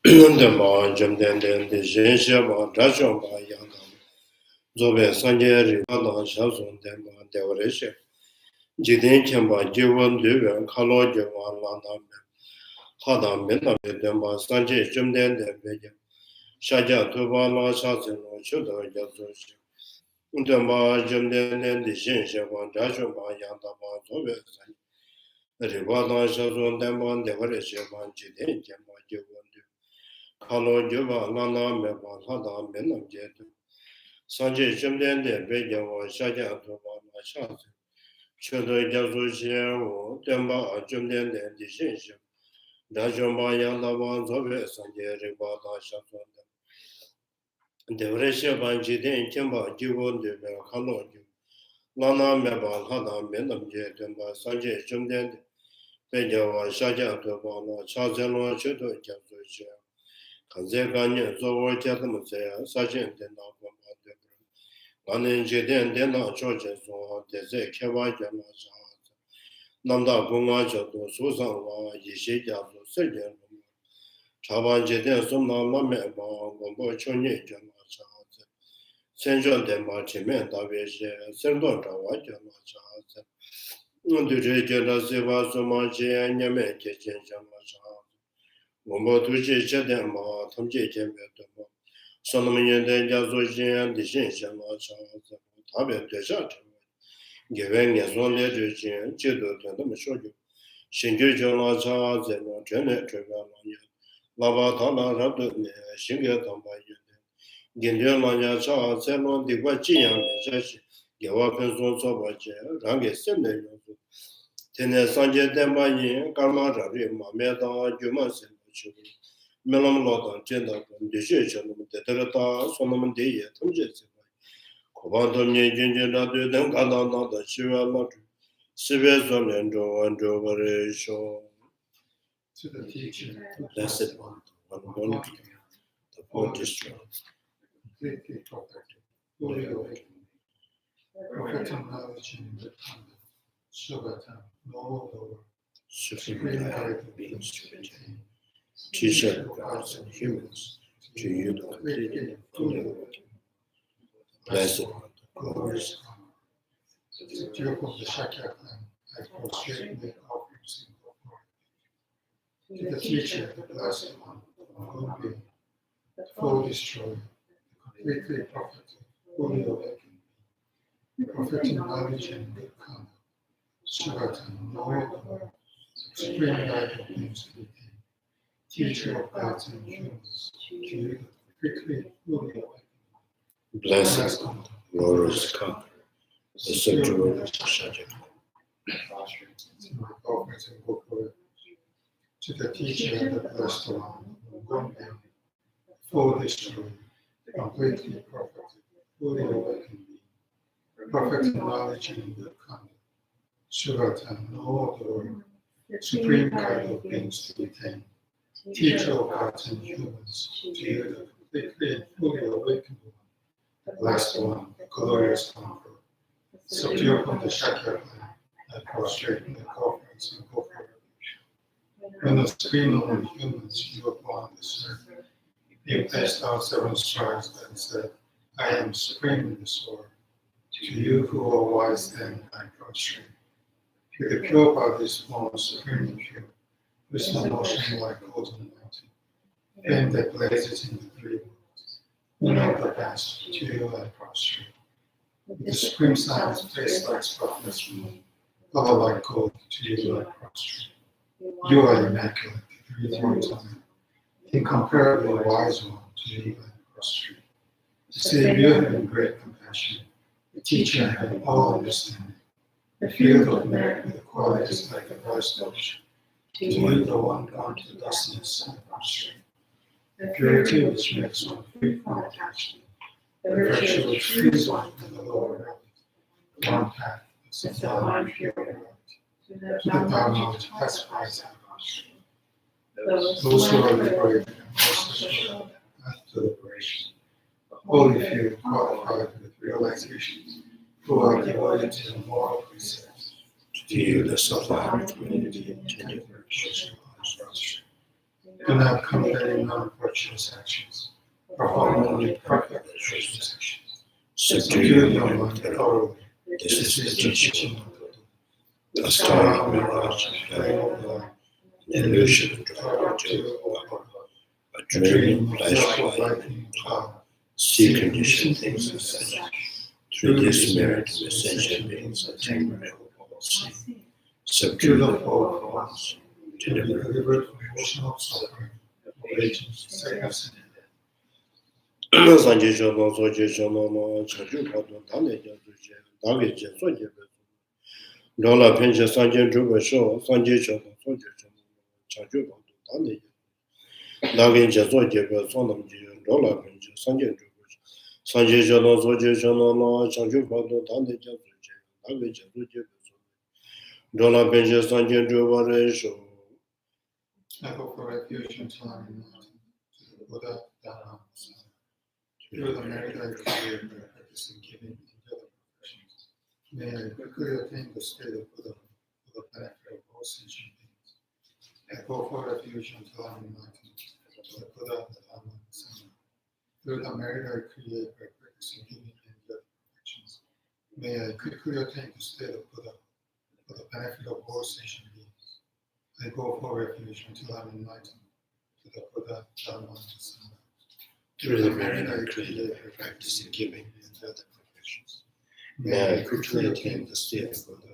Dhamma Jamden the Shenshaba Rajomba Yangam Zobe Sanjay Rivana Shazun Dhamma Devaresha Jidin Kemba Jivan Duva Kalo Javan Landam Hadam Mena Dhamma Sanjay Jamden the Veja Shaja Tuba La Shazin Shuddha Yazushi Dhamma Jamden the Shenshaba Rajomba Yangama Zobe Sanjay Rivana Shazun Dhamma Devaresha Jidin Kemba Jivan Kalo Juba Lana Meba Hada Menam Jetu Sanjay Jimden de Bejawa Shaja Tuba Mashaz Shuddha Yazushi Demba Jimden de Dishinship Dajomba Yandava Zobe Sanjay Ribada Shazunda Devresha Banjidin Kimba Jivon de Kalo Ju Lana Meba Hada Menam Jetumba Sanjay Jimden de Bejawa Shaja Tuba Shazelo Shuddha Yazushi Kanzekanya Zowa Chatamazaya, Sajin Dena Goma Debra, Lanin Jeden Dena Georgia Zoha, Deze Keva Jama Shahata, Namda Bunga Jato, Susan Wa, Yishi Jato, Sergen, Chaban Jeden Sumna Lame Ba, Gombo Chonye Jama Shahata, Senjon Dema Chimen Davish, Sendon Jawa Jama Shahata, Nundure Jela Siva Sumaji, Nyame Kechen Jama Shahata. Gombo Tuji Chedema, Tamji Kembe, Sonomin de Yazujian, the Shin Tabe Desert, giving as one letter, Chido to them show you. Shinju Jona Cha, Zeno, Janet Trevalonia, Lava Tala Rabdu, Shingatamba, Gindian Mania Cha, Zeno, the Wajian, Jashi, Gawakan Sobaja, Rangi Sende, Tene Sanje Dembani, Karma Rabi, Mameda, Jumas. Melam Lodan, Genda, Decision, the Terata, Solomon Day, Tumjets. Cobantum Yinjina, the Gana, the Shiva Lottery, Sivezon and Jovaration. To the teacher, Blessed one, the Bodhisattva, completely perfected, fully awakened, perfecting knowledge in the conduct, Śrāvakas, no lower, supreme life beings to attain. Teacher of gods and humans, to you the completely fully awakened. Blessed one, the glorious one. The duke of the Shakya clan, I prostrate and make offerings in glory. To the teacher, the blessed one, the moon being, the full destroyer, the completely perfected, fully awakened, perfecting knowledge and good conduct, Śrāvakas, no lower, supreme life of beings to attain. Teacher of gods and humans, to you the completely fully awakened. Blessed one, the glorious conqueror, the subduer of the subject. To the teacher, the blessed one, one being, full destroyer, completely perfected, fully awakened being, perfect knowledge and good conduct, Śrāvakas, no other, supreme guide of beings to attain. Teacher of gods and humans, to you the completely and fully awakened one, the blessed one, the glorious conqueror, subdue from the Shakya clan, I prostrate in the offerings and go for revelation. When the supreme of humans you upon this earth, you placed out 7 stars and said, I am supreme in this world. To you who are wise then I prostrate. To the pure bodies form supremely pure, with no motion like golden mountain. Flame that blazes in the 3 worlds. You know the best, to you I prostrate. With the supreme signs placed like spotless moon, color like gold, to you I prostrate. You are immaculate, the 3 time, incomparably wise one, to you I prostrate. To save you having great compassion, the teacher having all understanding, the field of merit with the qualities like the vast ocean. To you, the one gone to dustness and prostrate. The purity which makes one free from attachment. The virtue which frees one from the lower realm. The one path is the one pure reality. To the Dharma which pacifies our prostrate. Those who are liberated and also show the path to liberation. The holy few qualified with realizations, who are devoted to the moral precepts. To you the sublime community of tender virtues. Do not commit non-virtuous actions. Perform only perfect virtuous actions. Subdue your mind thoroughly. This is the teaching of Buddha. The star of mirage, flame of light, illusion, drive to a dream, flash of lightning, cloud, see conditioned things as such. Through this merit, the sentient beings attain real policy. Subdue the four forms, to deliver from emotional suffering, agents, sickness, and death. Sanje shono soje shono no chanchu padu dane jazu je dage je soje be dola penche sanje druba sho sanje shono soje shono chanchu padu dane dage je soje be sonam je dola penche sanje druba sanje shono soje shono no chanchu padu dane jazu je dage je soje be dola penche sanje druba re sho. I hope for refuge until I'm enlightened to the Buddha, Dharma, and Sangha. Through the merit I create by practicing giving and the other professions, may I quickly attain the state of Buddha for the benefit of all sentient beings. I hope for refuge until I'm enlightened to the Buddha, Dharma, and Sangha. Through the merit I create by practicing giving and the other perfections, may I quickly attain the state of Buddha for the benefit of all sentient beings. I go for refuge until I'm enlightened to the Buddha, Dharma, and Sangha. Through the merit I created by practicing giving and other perfections, may I quickly attain the state of Buddha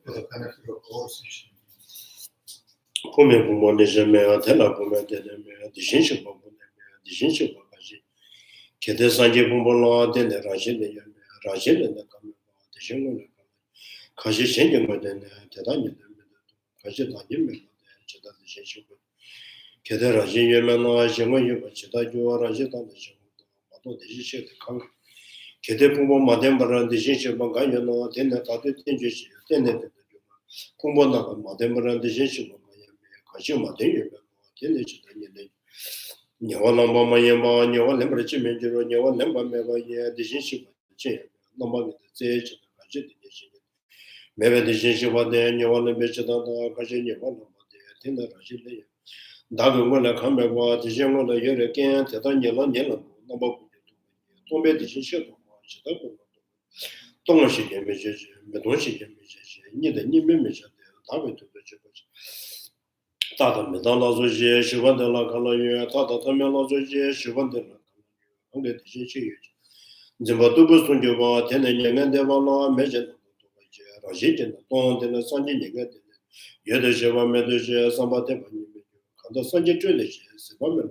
for the benefit of all sentient beings. Pome Pumo Nijame, Tela Pume Deme, the Shinshu Pume, the Shinshu Pumaji, Kede Sanji Pumbola, then the Rajin, Rajin and the Kama, the Shingo, Kashi Shinjamo, then Tedani, Kashi Tanim, the Shinshu. Kede Rajin Yemano, Shimo, Chita, you are Rajitan, the Shimo, the Shishi, the Kang. Kede Pumo Madembara, the Shinshu Bangayano, then the Tatu Tinjish, then the Pumbona, Madembara, the Shinshu. Kashima Dayu, Teenage Daniel. Nyavalamba Mayama, Nyawalam Regimento, Nyawalamba Meva, the Shinship, Namag, the Sage, the Kajit, maybe the Shinshiva, the Nyawalam Bechata, Kajin, the Tina Rajil. Dagwilla Kamba, the Jamo, the Yurikan, the Daniel, Nabo, don't be the Shinship. Don't she images, but don't she images, neither new image of the David to the Chipper. Tata Medala Zoje, Shivandela Kalayu, Tata Tamela Zoje, Shivandela Kalayu, only the Shinshi. Zimbabwe Sunjuba, Tenan Devala, Mejan, Rajit, Ton, and the Sanji Negative. Yedasheva Medoja, Sambate, the Sanji Trilogy, Sibamel.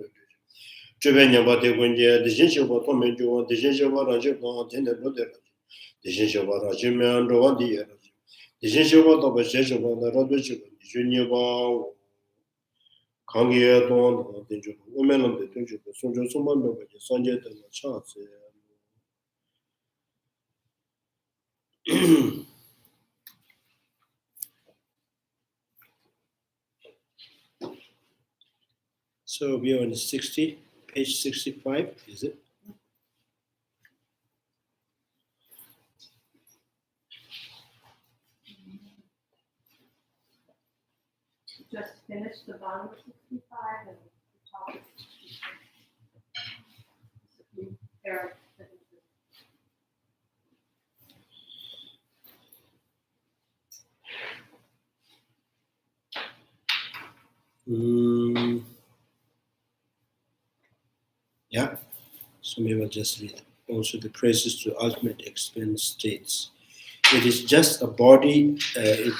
Juvenia Bategunja, the Shinshiva Tomejo, the Shinshiva Rajipon, and the Brother. The Shinshiva Rajima and Rovandi. The Shinshiva of a Sheshava, the Rodrigo, the Junior. Kangia Don, the women of the Tunju, the Sonja Suman, the Sanjay and the Chance. So we are on 60, page 65, is it? Just finished the bottom of 65 and the top of 66. There. Yeah, so maybe I'll just read. Also, the praises to ultimate expense states. It is just a body,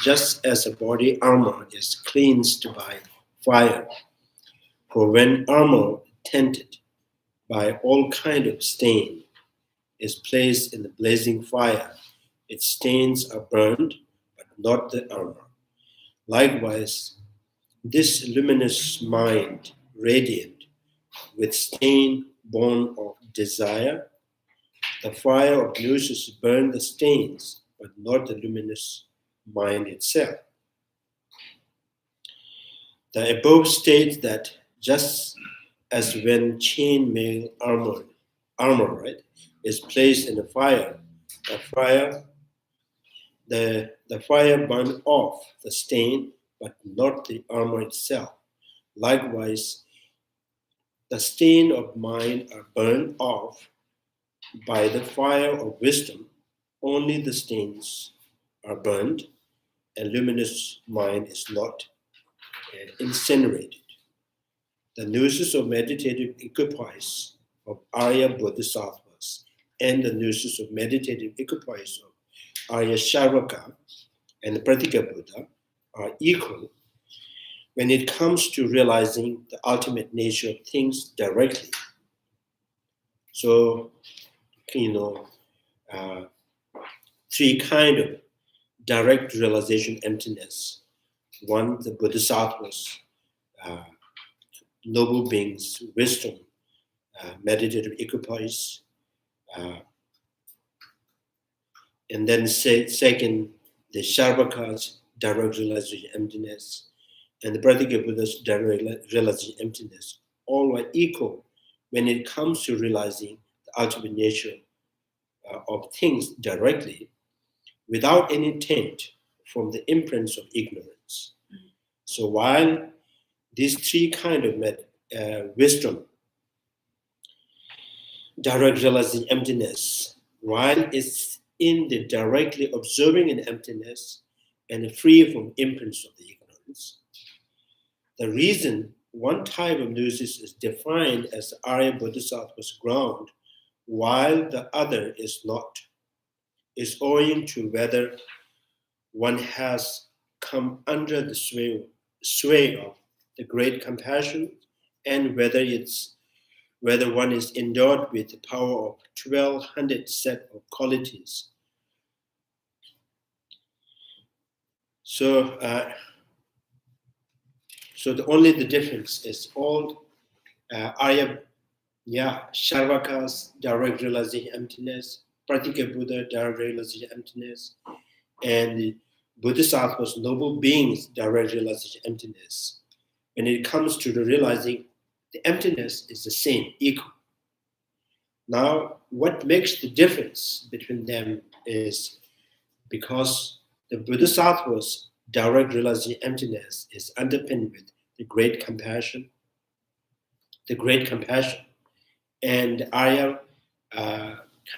just as a body armor is cleansed by fire. For when armor tainted by all kind of stain is placed in the blazing fire, its stains are burned, but not the armor. Likewise, this luminous mind, radiant, with stain born of desire, the fire of nourishes burn the stains, but not the luminous mind itself. The above states that just as when chainmail armor, right, is placed in the fire, the fire burns off the stain, but not the armor itself. Likewise, the stain of mind are burned off by the fire of wisdom. Only the stains are burned, and luminous mind is not incinerated. The nourishes of meditative equipoise of Arya Bodhisattvas and the nourishes of meditative equipoise of Arya Śrāvakas and the Pratika Buddha are equal when it comes to realizing the ultimate nature of things directly. So, three kind of direct realization emptiness. One, the bodhisattvas, noble beings, wisdom, meditative equipoise, and then second, the Śrāvakas, direct realization emptiness, and the Pratika Buddha's direct realization emptiness. All are equal when it comes to realizing the ultimate nature of things directly, without any taint from the imprints of ignorance. So while these three kind of wisdom, direct realizing emptiness, while it's in the directly observing an emptiness and free from imprints of the ignorance, the reason one type of nourishes is defined as the Arya Bodhisattva's ground, while the other is not, is owing to whether one has come under the sway of the great compassion, and whether one is endowed with the power of 1200 set of qualities. So only the difference is all Arya Śrāvakas, direct realization emptiness, Pratika Buddha, direct realization emptiness, and the Bodhisattvas, noble beings, direct realization emptiness. When it comes to the realizing, the emptiness is the same, equal. Now, what makes the difference between them is because the Bodhisattva's direct realization emptiness is underpinned with the great compassion, and Arya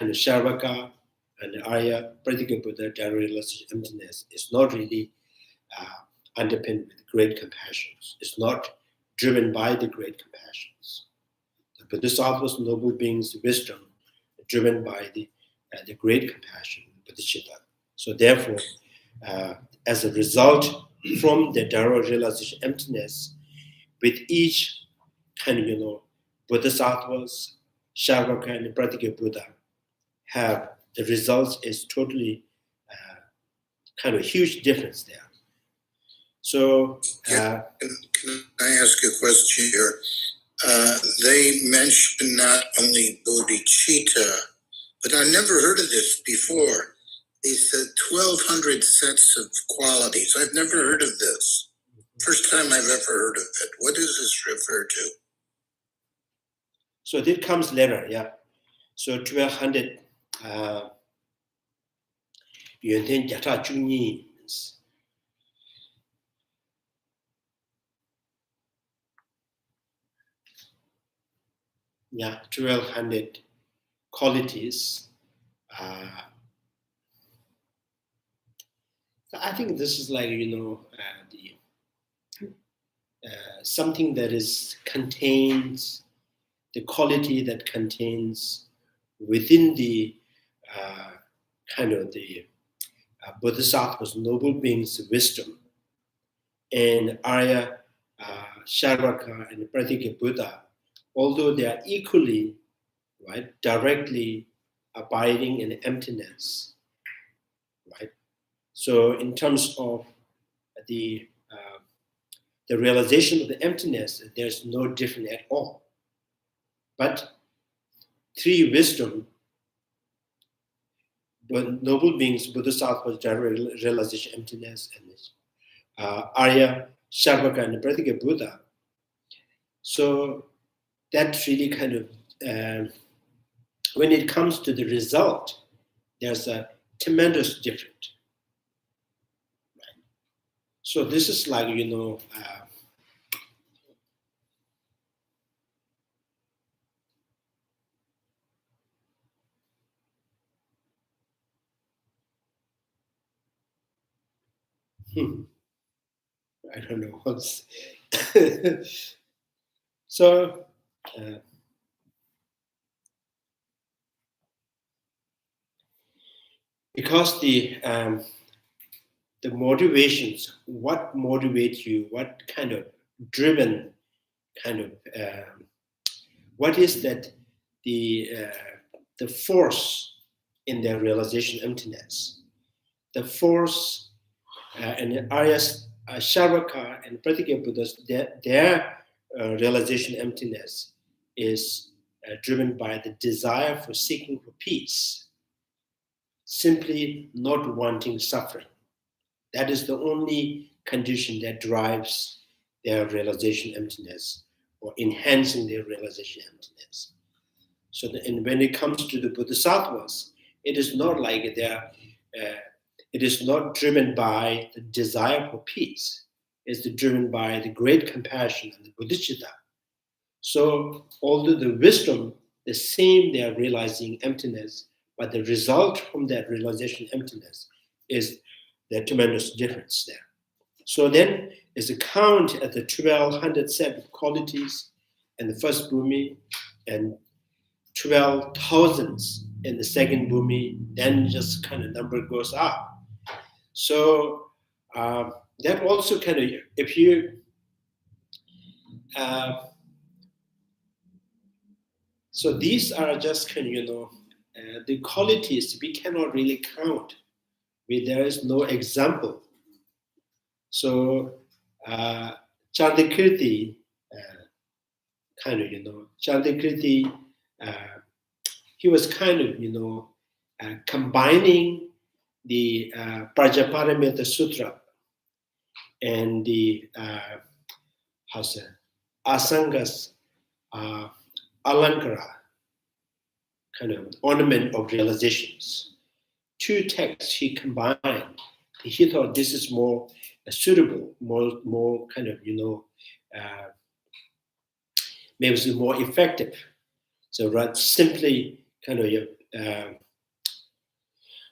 Śrāvaka and Arya Pratika Buddha direct realization emptiness is not really underpinned with great compassions. It's not driven by the great compassions. The Bodhisattvas, noble beings, wisdom, are driven by the great compassion, bodhicitta. So therefore, as a result, from the direct realization emptiness, with each kind of, Bodhisattvas, Śrāvaka, and Pratika Buddha have the results is totally kind of huge difference there. So, can I ask a question here? They mention not only bodhicitta, but I never heard of this before. They said 1,200 sets of qualities. I've never heard of this. First time I've ever heard of it. What does this refer to? So this comes later, yeah. So 1,200 yuanten jata chunyi means. Yeah, 1,200 qualities. I think this is like, something that contains the quality that contains within the Bodhisattva's noble beings' wisdom, and Arya Śrāvaka and Pratika Buddha, although they are equally, right, directly abiding in emptiness, right? So in terms of the realization of the emptiness, there's no different at all. But three wisdom, but noble beings, Bodhisattvas, direct realization emptiness, and Arya Śrāvaka and Pratika Buddha. So that really kind of, when it comes to the result, there's a tremendous difference. Right? So this is like, I don't know what's so. Because the motivations, what motivates you, what kind of driven, kind of, what is that the force in their realization emptiness, the force and the Aryas, Śrāvakas and practical Buddhas, their realization emptiness is driven by the desire for seeking for peace, simply not wanting suffering. That is the only condition that drives their realization emptiness or enhancing their realization emptiness. So and when it comes to the bodhisattvas, it is not like it is not driven by the desire for peace. It's driven by the great compassion and the bodhicitta. So although the wisdom, the same, they are realizing emptiness, but the result from that realization emptiness is the tremendous difference there. So then is a count at the 1200 set of qualities in the first bhumi and 12,000 in the second bhumi, then just kind of number goes up. So that also kind of, if you, so these are just kind of, the qualities we cannot really count. There is no example. So Chandrakirti, kind of, Chandrakirti, he was kind of, combining the Prajaparamita Sutra and the Asangas Alankara, kind of ornament of realizations. Two texts he combined. He thought this is more suitable, more kind of, maybe it's more effective. So rather simply kind of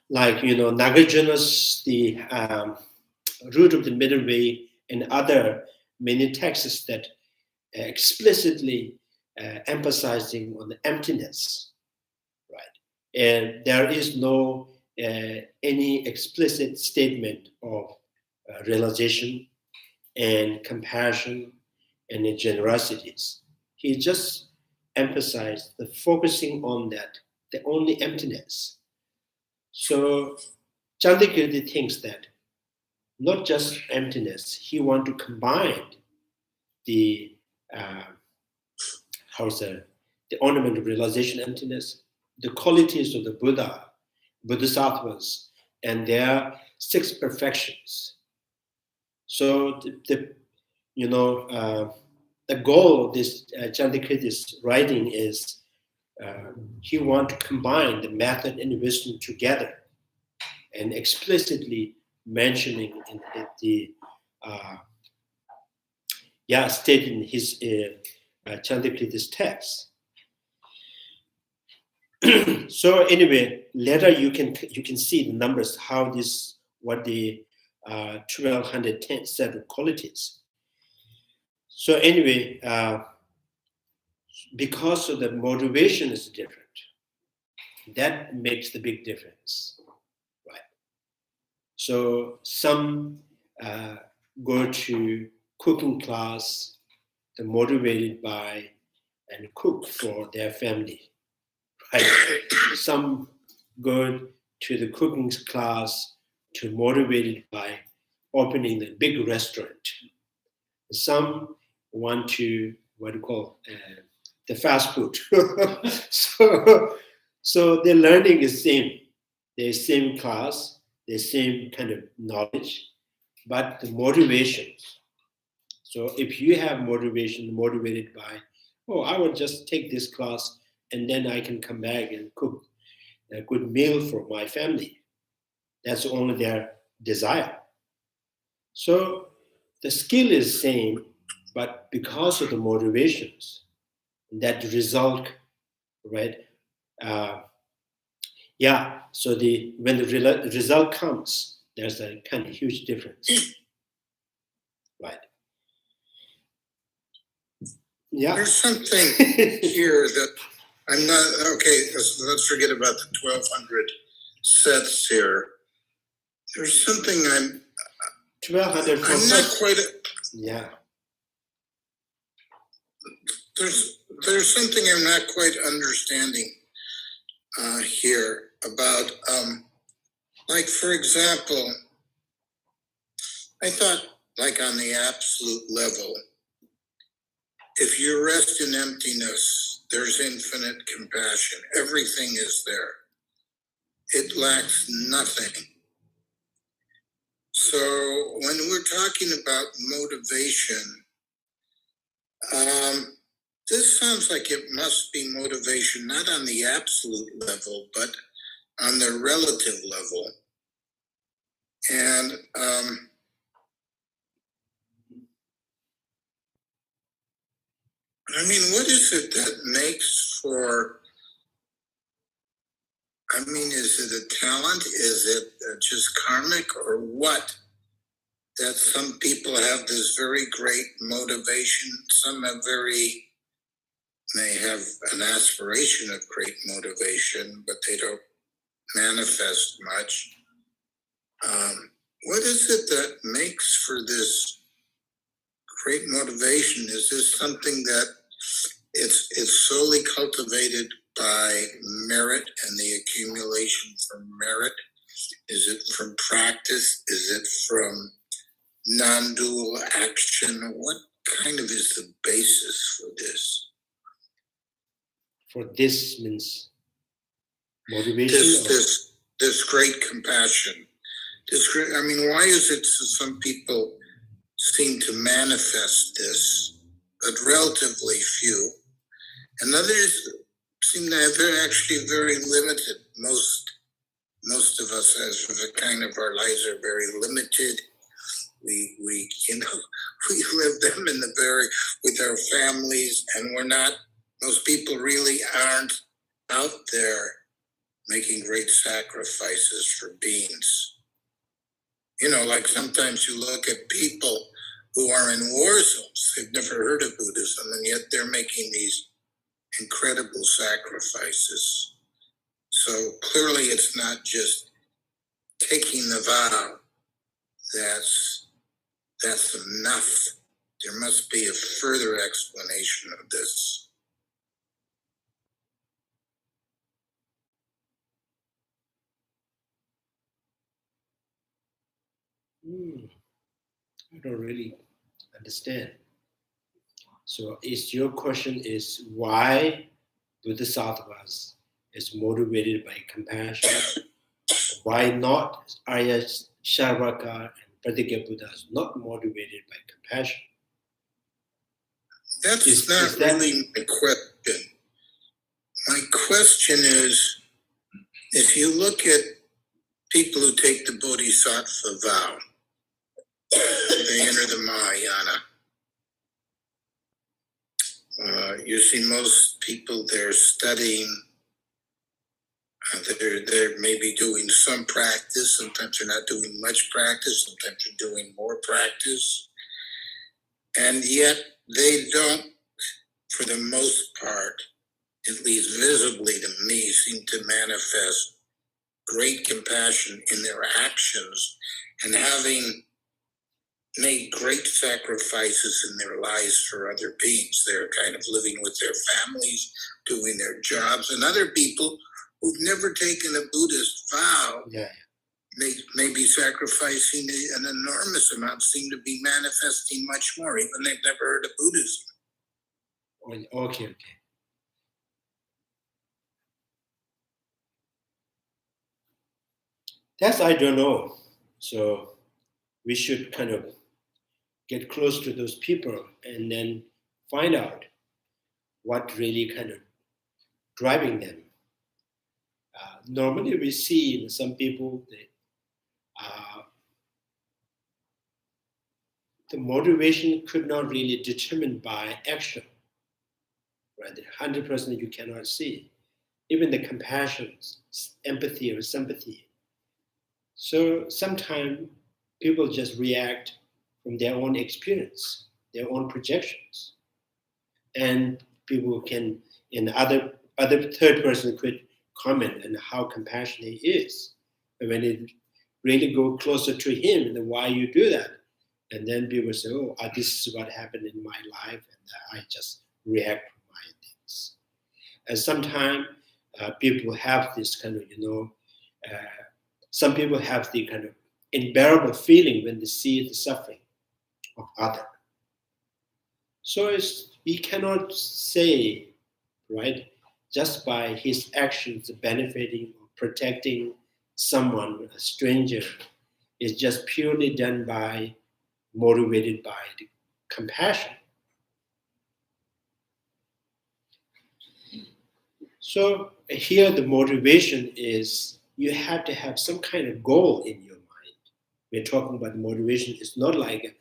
like, Nagarjuna's the root of the middle way and other many texts that explicitly emphasizing on the emptiness, right? And there is no any explicit statement of realization and compassion and the generosities. He just emphasized the focusing on that, the only emptiness. So Chandrakirti thinks that not just emptiness, he wants to combine the the ornament of realization emptiness, the qualities of the Buddha, bodhisattvas, and their 6 perfections. So the goal of this Chandrakirti's writing is he wants to combine the method and the wisdom together, and explicitly mentioning in the stated in his Chandrakirti's text. So anyway, later you can see the numbers, how this, what the 1210 set of qualities. So anyway, because of the motivation is different, that makes the big difference, right? So some go to cooking class, they're motivated by and cook for their family. Right? Some go to the cooking class to motivated by opening the big restaurant. Some want to the fast food. so their learning is same. They're same class, the same kind of knowledge, but the motivations. So if you have motivation motivated by, I will just take this class and then I can come back and cook a good meal for my family. That's only their desire. So the skill is same, but because of the motivations, that result, right? So when the result comes, there's a kind of huge difference. Right. Yeah. There's something here that I'm not, okay, let's forget about the 1,200 sets here. There's something I'm 1,200 I'm not quite, yeah. there's something I'm not quite understanding here about, like, for example, I thought, like, on the absolute level, if you rest in emptiness, there's infinite compassion. Everything is there. It lacks nothing. So when we're talking about motivation, this sounds like it must be motivation, not on the absolute level, but on the relative level. And I mean, what is it that makes for, I mean, is it a talent? Is it just karmic or what? That some people have this very great motivation, some have they have an aspiration of great motivation, but they don't manifest much. What is it that makes for this great motivation? Is this something that it's solely cultivated by merit and the accumulation from merit? Is it from practice? Is it from non-dual action? What kind of is the basis for this? For this means motivation? This great compassion. This great, I mean, why is it so some people seem to manifest this, but relatively few, and others seem to have actually very limited. Most of us, as a kind of our lives are very limited. We live them with our families, and we're not. Most people really aren't out there making great sacrifices for beings. You know, like sometimes you look at people who are in war zones, they've never heard of Buddhism, and yet they're making these incredible sacrifices. So clearly it's not just taking the vow that's enough. There must be a further explanation of this. I don't really understand. So your question is why bodhisattvas is motivated by compassion? Why not Arya Śrāvakas and Pratigya Buddhas not motivated by compassion? That's not really my question. My question is, if you look at people who take the bodhisattva vow, they enter the Mahayana. You see most people, they're studying, they're maybe doing some practice, sometimes they're not doing much practice, sometimes they're doing more practice. And yet they don't, for the most part, at least visibly to me, seem to manifest great compassion in their actions and having made great sacrifices in their lives for other beings. They're kind of living with their families, doing their jobs, and other people who've never taken a Buddhist vow, may be sacrificing an enormous amount, seem to be manifesting much more, even they've never heard of Buddhism. Okay. That's I don't know. So we should kind of get close to those people and then find out what really kind of driving them. Normally we see in some people that the motivation could not really determine by action, right? 100% you cannot see. Even the compassion, empathy or sympathy. So sometimes people just react from their own experience, their own projections. And people can, in other third person could comment on how compassionate he is. And when it really go closer to him, and then why you do that? And then people say, oh, this is what happened in my life, and I just react to my things. And sometimes people have this kind of, some people have the kind of unbearable feeling when they see the suffering of others. So we cannot say, right, just by his actions benefiting or protecting someone, a stranger, is just purely done by, motivated by the compassion. So here the motivation is you have to have some kind of goal in your mind. We're talking about motivation. It's not like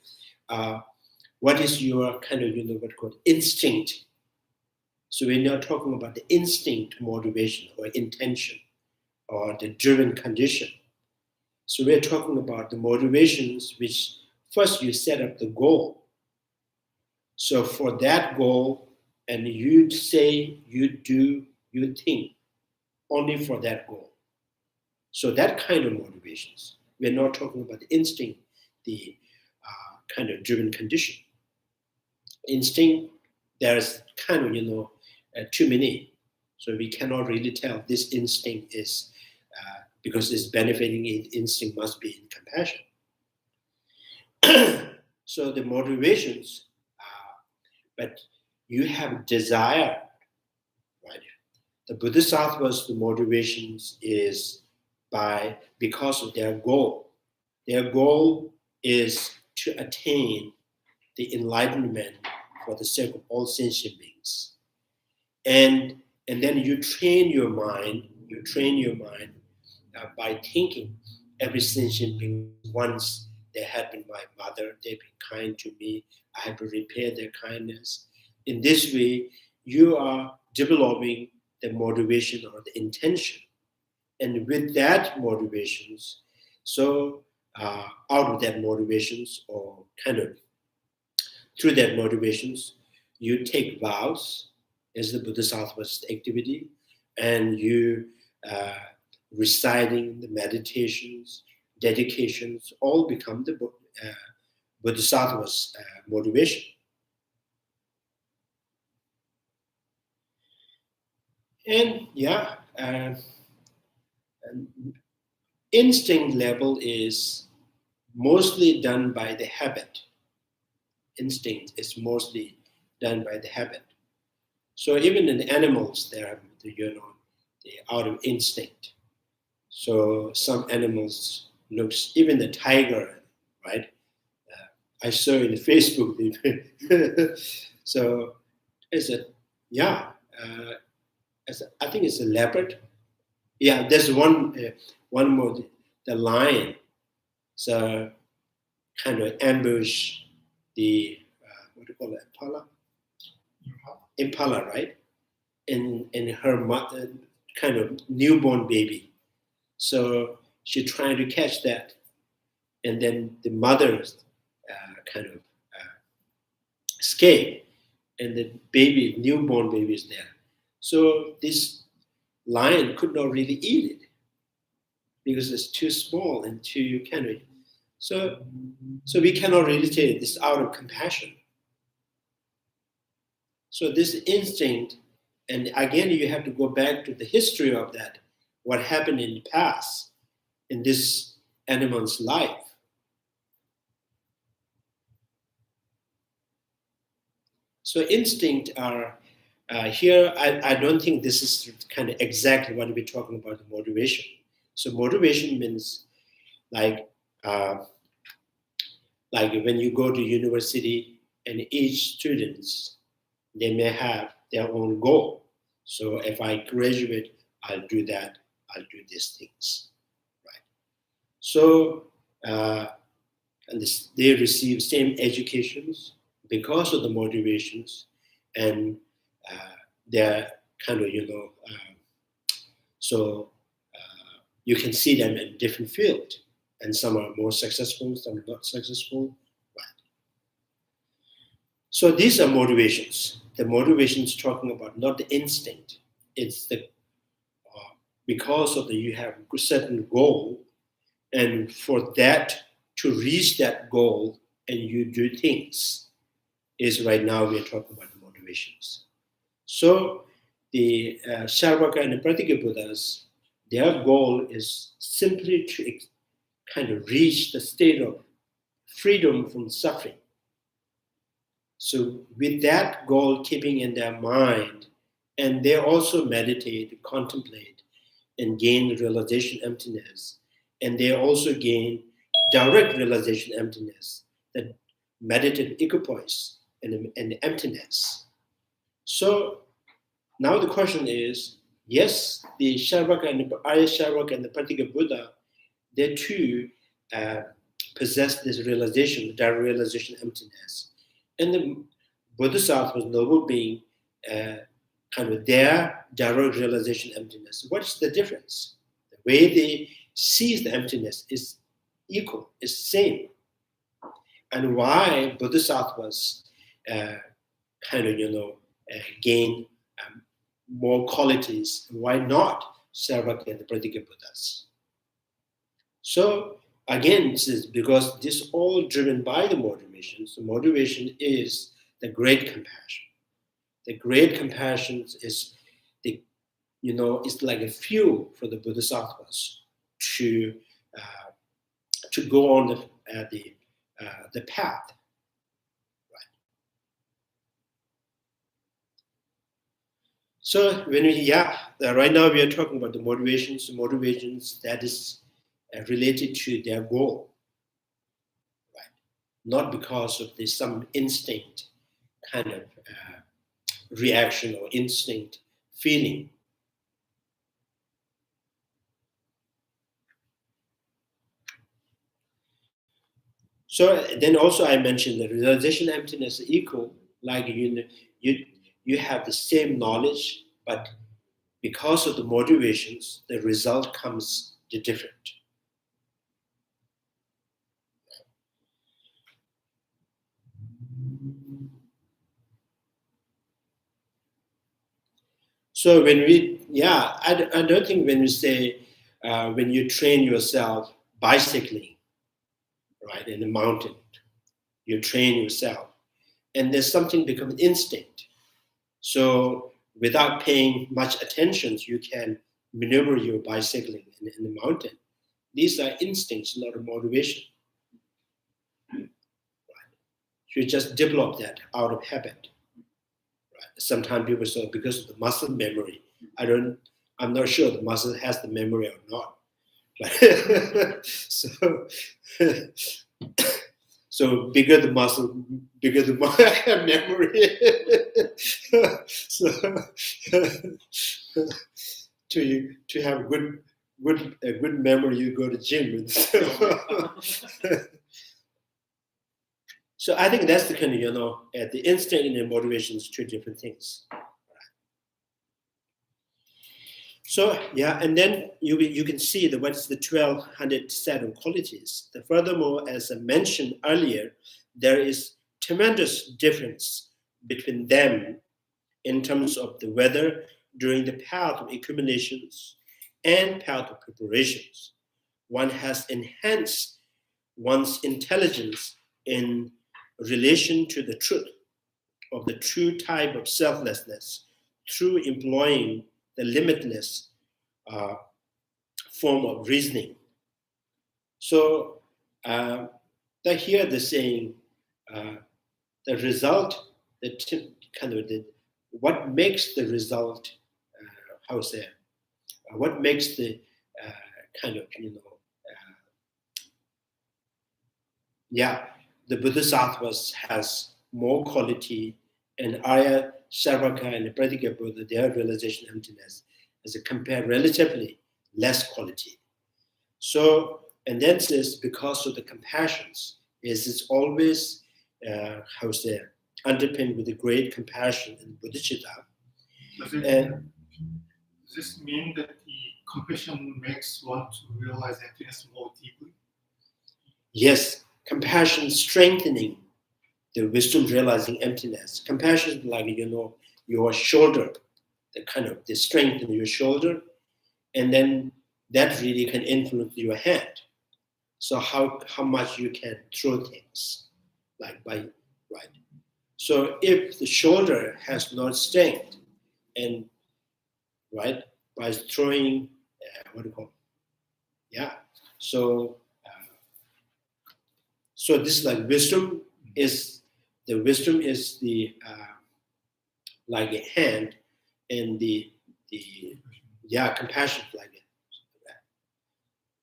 what is your kind of, what called instinct. So we're not talking about the instinct motivation or intention or the driven condition. So we're talking about the motivations which first you set up the goal. So for that goal, and you say, you do, you think only for that goal. So that kind of motivations. We're not talking about the instinct, the kind of driven condition. Instinct, there's kind of, too many. So we cannot really tell this instinct is, because it's benefiting, instinct must be in compassion. So the motivations, but you have desire, right? The bodhisattvas, the motivations is because of their goal. Their goal is to attain the enlightenment for the sake of all sentient beings. And then you train your mind by thinking every sentient being once they had been my mother, they've been kind to me, I have to repay their kindness. In this way, you are developing the motivation or the intention. And with that motivations, so out of that motivations, or kind of through that motivations, you take vows as the bodhisattva's activity, and you reciting the meditations, dedications, all become the bodhisattva's motivation. And instinct level is mostly done by the habit. Instinct is mostly done by the habit. So even in animals, they're out of instinct. So some animals looks, even the tiger, right? I saw in Facebook. So I think it's a leopard. Yeah, there's one more, the lion. So kind of ambush the what do you call it, impala, right? And her mother, kind of newborn baby. So she trying to catch that, and then the mother kind of escape, and the baby, newborn baby, is there. So this lion could not really eat it because it's too small and too kind of. So we cannot really say this out of compassion. So this instinct, and again, you have to go back to the history of that, what happened in the past in this animal's life. So instinct are here. I don't think this is kind of exactly what we're talking about, the motivation. So motivation means like when you go to university, and each students, they may have their own goal. So if I graduate, I'll do that, I'll do these things, right? So and they receive same educations because of the motivations, and they're kind of, so you can see them in different fields. and some are more successful, some are not successful. Right. So these are motivations. The motivations talking about not the instinct. It's the because of the you have a certain goal, and for that to reach that goal, and you do things. Is right now we are talking about the motivations. So the Śrāvakas and the Pratyeka Buddhas, their goal is simply to kind of reach the state of freedom from suffering. So with that goal keeping in their mind, and they also meditate, contemplate, and gain realization emptiness, and they also gain direct realization emptiness, that meditative equipoise and emptiness. So now the question is, yes, the Śrāvaka and the Arya Śrāvaka and the Pratyeka Buddha, they too possess this realization, direct realization emptiness. And the Bodhisattvas, noble being, kind of their direct realization emptiness. What's the difference? The way they see the emptiness is equal, is same. And why Bodhisattvas kind of, gain more qualities, why not Śrāvaka and the Pratyeka Buddhas? So again, this is because this is all driven by the motivation. So motivation is the great compassion. The great compassion is it's like a fuel for the Bodhisattvas to go on the path. Right. So when right now we are talking about the motivations that is related to their goal, right? Not because of some instinct kind of reaction or instinct feeling. So then also I mentioned that realization emptiness is equal, like you have the same knowledge, but because of the motivations, the result comes different. So when I don't think when we say, when you train yourself bicycling, right, in the mountain, you train yourself, and there's something become instinct. So without paying much attention, you can maneuver your bicycling in the mountain. These are instincts, not a motivation. Right? You just develop that out of habit. Sometimes people say because of the muscle memory. I'm not sure the muscle has the memory or not. But so bigger the muscle, bigger the memory. So to have a good memory, you go to gym. So I think that's the kind of, the instinct and the motivation is two different things. So and then you can see what's the 1200 set of qualities. Furthermore, as I mentioned earlier, there is tremendous difference between them in terms of the weather during the path of accumulations and path of preparations. One has enhanced one's intelligence in relation to the truth of the true type of selflessness through employing the limitless form of reasoning. So here the saying, the result, what makes the result, what makes the the Bodhisattvas has more quality, and Arya, Śrāvaka, and the Pratyeka Buddha, their realization emptiness is compared relatively less quality. So, and then says because of the compassions, it's always underpinned with the great compassion and bodhicitta. Does this mean that the compassion makes one to realize emptiness more deeply? yes, compassion strengthening the wisdom realizing emptiness. Compassion is like, your shoulder, the strength in your shoulder, and then that really can influence your hand. So how much you can throw things, right? So if the shoulder has no strength, and right, by throwing, so this is like wisdom is the like a hand, and the compassion like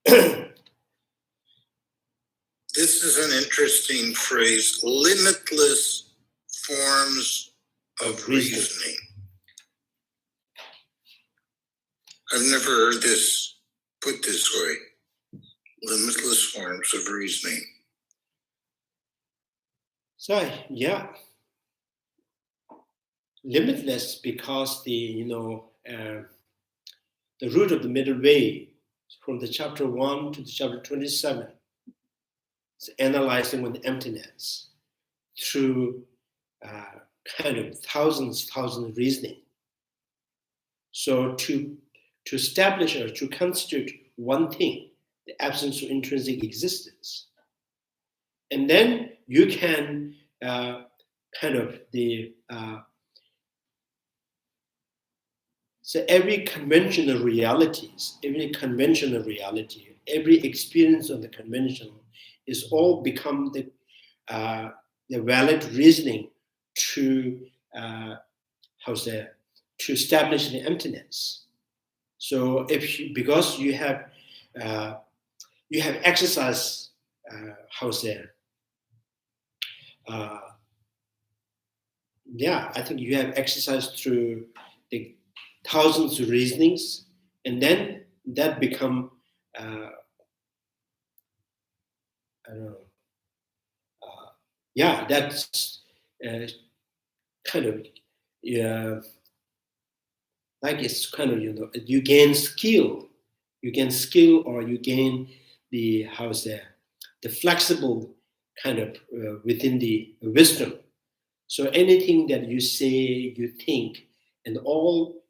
it. This is an interesting phrase, limitless forms of reasoning. I've never heard this put this way. Limitless forms of reasoning. So limitless, because the root of the middle way from the chapter 1 to the chapter 27 is analyzing with emptiness through thousands reasoning. So to establish or to constitute one thing, the absence of intrinsic existence, and then you can so every conventional reality, every experience of the conventional is all become the valid reasoning to to establish the emptiness. So because you have exercised I think you have exercised through the thousands of reasonings, and then that become that's like it's you gain skill, or you gain the the flexible within the wisdom. So anything that you say, you think, and all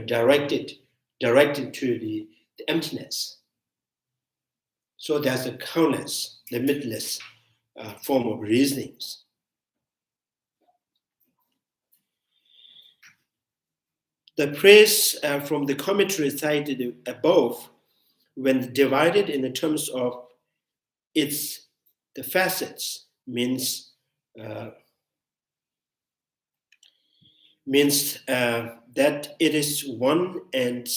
directed to the emptiness. So there's a countless, limitless form of reasonings. The praise from the commentary cited above, when divided in the terms of the facets, means that it is one and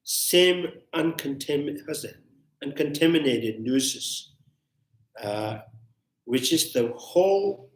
same uncontaminated nourishes, which is the whole.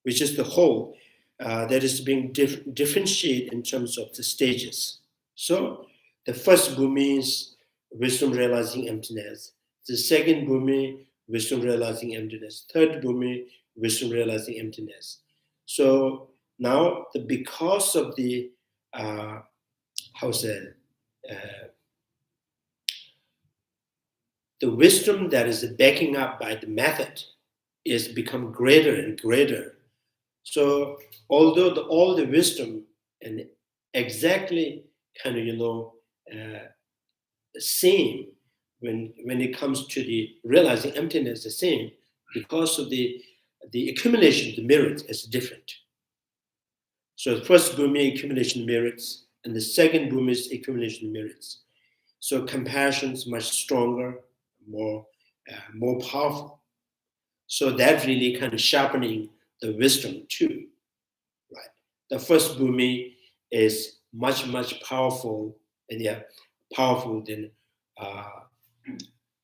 Which is the whole that is being differentiated in terms of the stages. So the first bhumi is wisdom realizing emptiness. The second bhumi, wisdom realizing emptiness. Third bhumi, wisdom realizing emptiness. So now, because of the the wisdom that is backing up by the method is become greater and greater. So although all the wisdom and exactly same when it comes to the realizing emptiness, the same, because of the accumulation of the merits is different. So the first bhumi, accumulation of merits, and the second bhumi is accumulation of merits. So compassion is much stronger, more powerful. So that really sharpening the wisdom too, right? The first bhumi is much powerful, and powerful than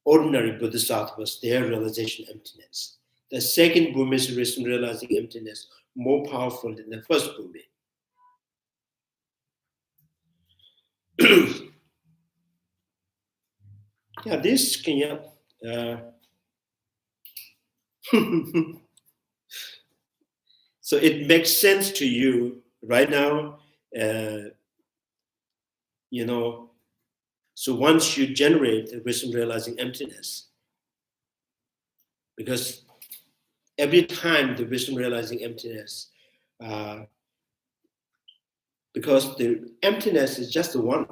ordinary bodhisattvas, their realization of emptiness. The second bhumi is wisdom realizing emptiness, more powerful than the first bhumi. This can so it makes sense to you right now. so once you generate the wisdom realizing emptiness, because every time the wisdom realizing emptiness, because the emptiness is just the one.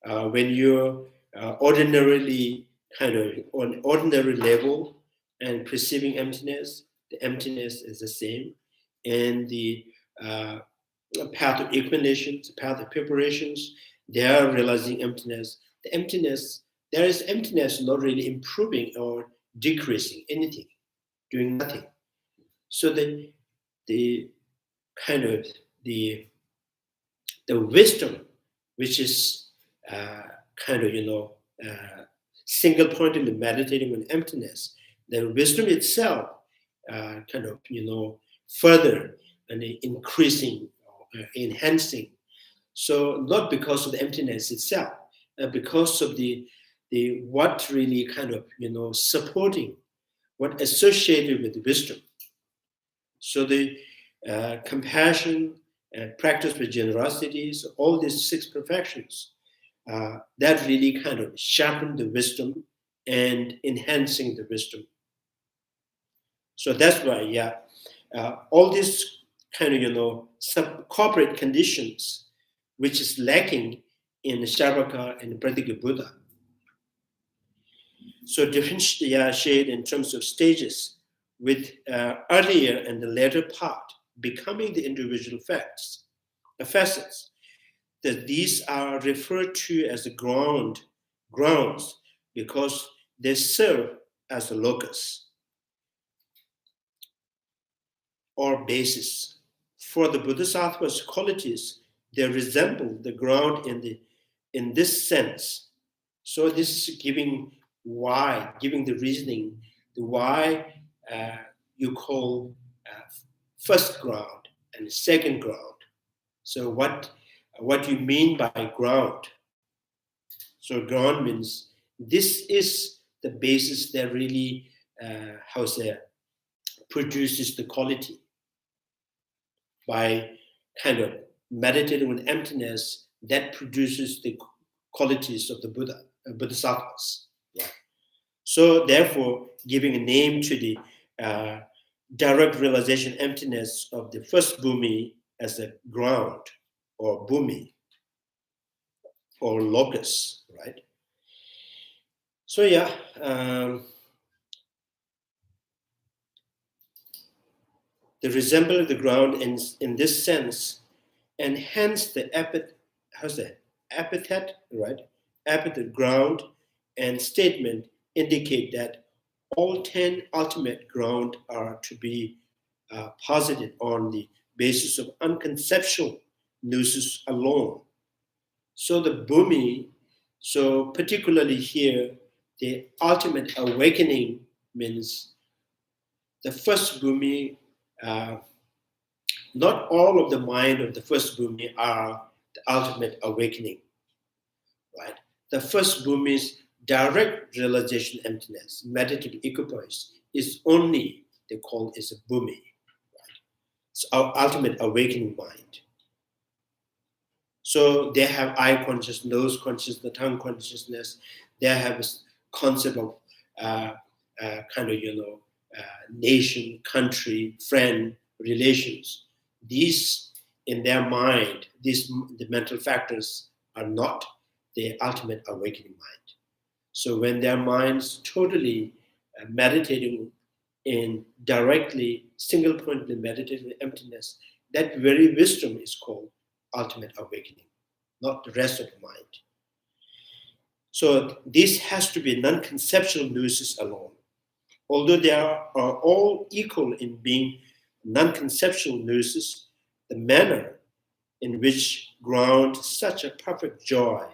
When you're ordinarily kind of on ordinary level and perceiving emptiness, the emptiness is the same. And the path of inclinations, the path of preparations, they are realizing emptiness. The emptiness, there is emptiness not really improving or decreasing anything, doing nothing. So the kind of the wisdom, which is kind of single-pointedly meditating on emptiness, the wisdom itself kind of further and increasing, enhancing. So not because of the emptiness itself, because of the what really kind of supporting, what associated with the wisdom. So the compassion and practice with generosity, so all these 6 perfections, that really kind of sharpen the wisdom and enhancing the wisdom. So that's why, all these kind of sub-corporate conditions, which is lacking in the Śrāvaka and the Pratitya Buddha. So differentiate in terms of stages, with earlier and the later part becoming the individual facets, that these are referred to as the grounds because they serve as a locus or basis. For the bodhisattvas qualities, they resemble the ground in this sense. So this is giving the reasoning, the why you call first ground and second ground. So what you mean by ground? So ground means this is the basis that really produces the quality. By kind of meditating on emptiness, that produces the qualities of the bodhisattvas. Right? So therefore, giving a name to the direct realization emptiness of the first bhumi as a ground or bhumi or locus, right? So the resemble of the ground in this sense, and hence the epithet, right? Epithet, ground, and statement indicate that all 10 ultimate ground are to be posited on the basis of unconceptual gnosis alone. So the bhumi, so particularly here, the ultimate awakening means the first bhumi. Not all of the mind of the first bhumi are the ultimate awakening, right? The first bhumi's direct realization emptiness, meditative equipoise, is only, they call is a bhumi, right? It's our ultimate awakening mind. So they have eye consciousness, nose consciousness, the tongue consciousness. They have a concept of nation, country, friend, relations. These, in their mind, the mental factors are not the ultimate awakening mind. So when their minds totally meditating in directly, single-pointedly meditating emptiness, that very wisdom is called ultimate awakening, not the rest of the mind. So this has to be non-conceptual gnosis alone. Although they are all equal in being non-conceptual gnosis, the manner in which ground such a perfect joy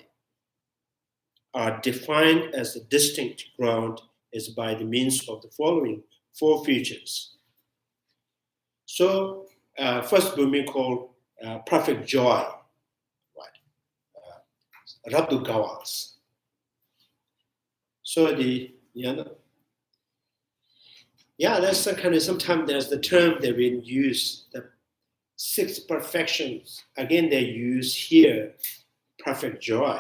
are defined as a distinct ground is by the means of the following 4 features. So first bhumi called perfect joy, right? Radhu Gavas. So that's the kind of, sometimes there's the term that we use, the 6 perfections. Again, they use here perfect joy.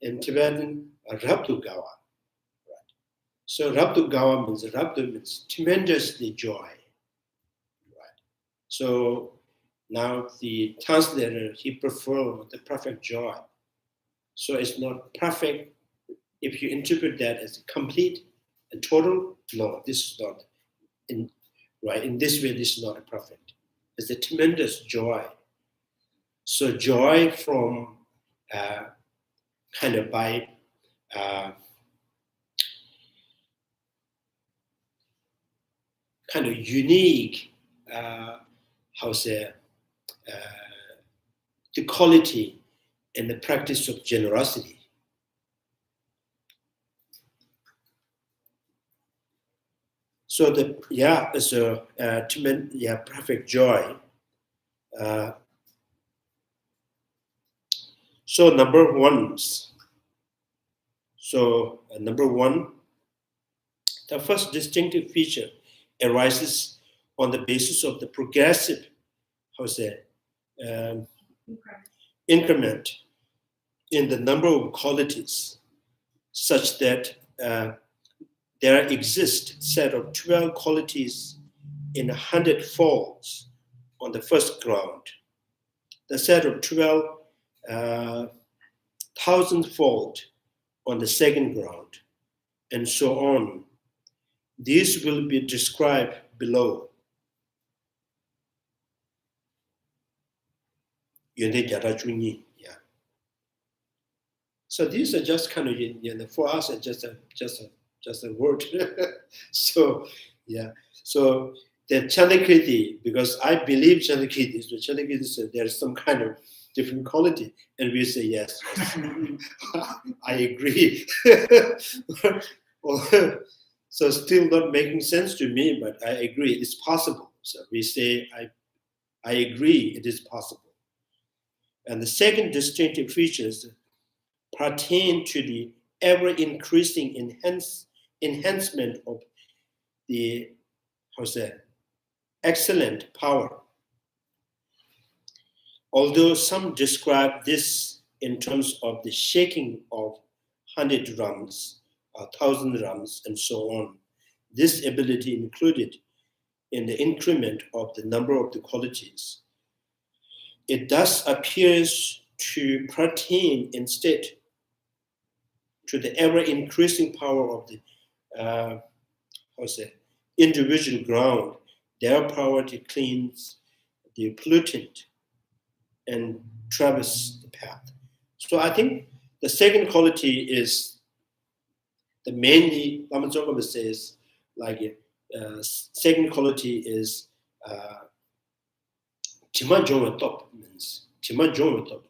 In Tibetan, Rabdu Gawa. Right? So Rabdu Gawa means tremendously joy. Right? So now the translator, he prefers the perfect joy. So it's not perfect. If you interpret that as complete and total, no, this is not. In this way, this is not a perfect. It's a tremendous joy. So joy from kind of by kind of unique, the quality and the practice of generosity. So perfect joy. So number one, the first distinctive feature arises on the basis of the progressive, increment in the number of qualities, such that there exists set of 12 qualities in 100 folds on the first ground, the set of 12,000-fold on the second ground, and so on. These will be described below. Yeah. So these are just kind of, for us, it's just a word. So, yeah. So the Chandrakirti, because I believe Chandrakirti, so Chandrakirti said there's some kind of different quality, and we say yes. I agree. So still not making sense to me, but I agree it's possible. So we say I agree it is possible. And the second distinctive features pertain to the ever-increasing enhancement of the excellent power. Although some describe this in terms of the shaking of 100 drums, 1,000 drums, and so on, this ability included in the increment of the number of the qualities. It thus appears to pertain instead to the ever-increasing power of the individual ground, their power to cleanse the pollutant and traverse the path. So I think the second quality is the mainly, Lama Tsongkapha says, second quality is Tima Joma Top, means Tima Joma Top.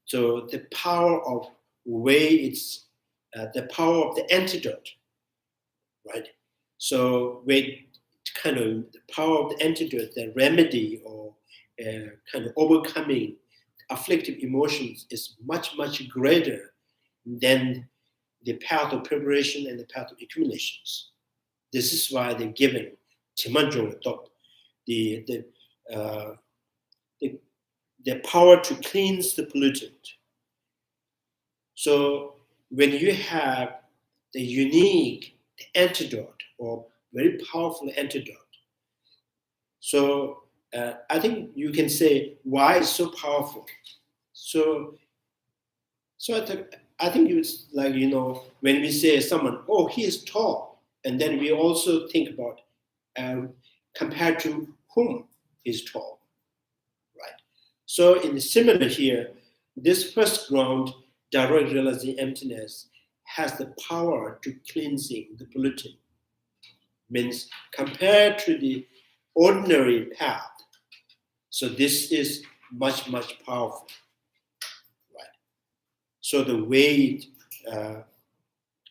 So the power of way, it's the power of the antidote, right? So with kind of the power of the antidote, the remedy or kind of overcoming afflictive emotions is much, much greater than the path of preparation and the path of accumulations. This is why they're given Timanjong top, the power to cleanse the pollutant. So when you have the unique antidote or very powerful antidote, so I think you can say why it's so powerful. So I think it's like, when we say someone, oh, he is tall, and then we also think about compared to whom is tall, right? So in similar here, this first ground, direct realizing emptiness, has the power to cleansing the pollutant. Means compared to the ordinary path, so this is much, much powerful, right? So the way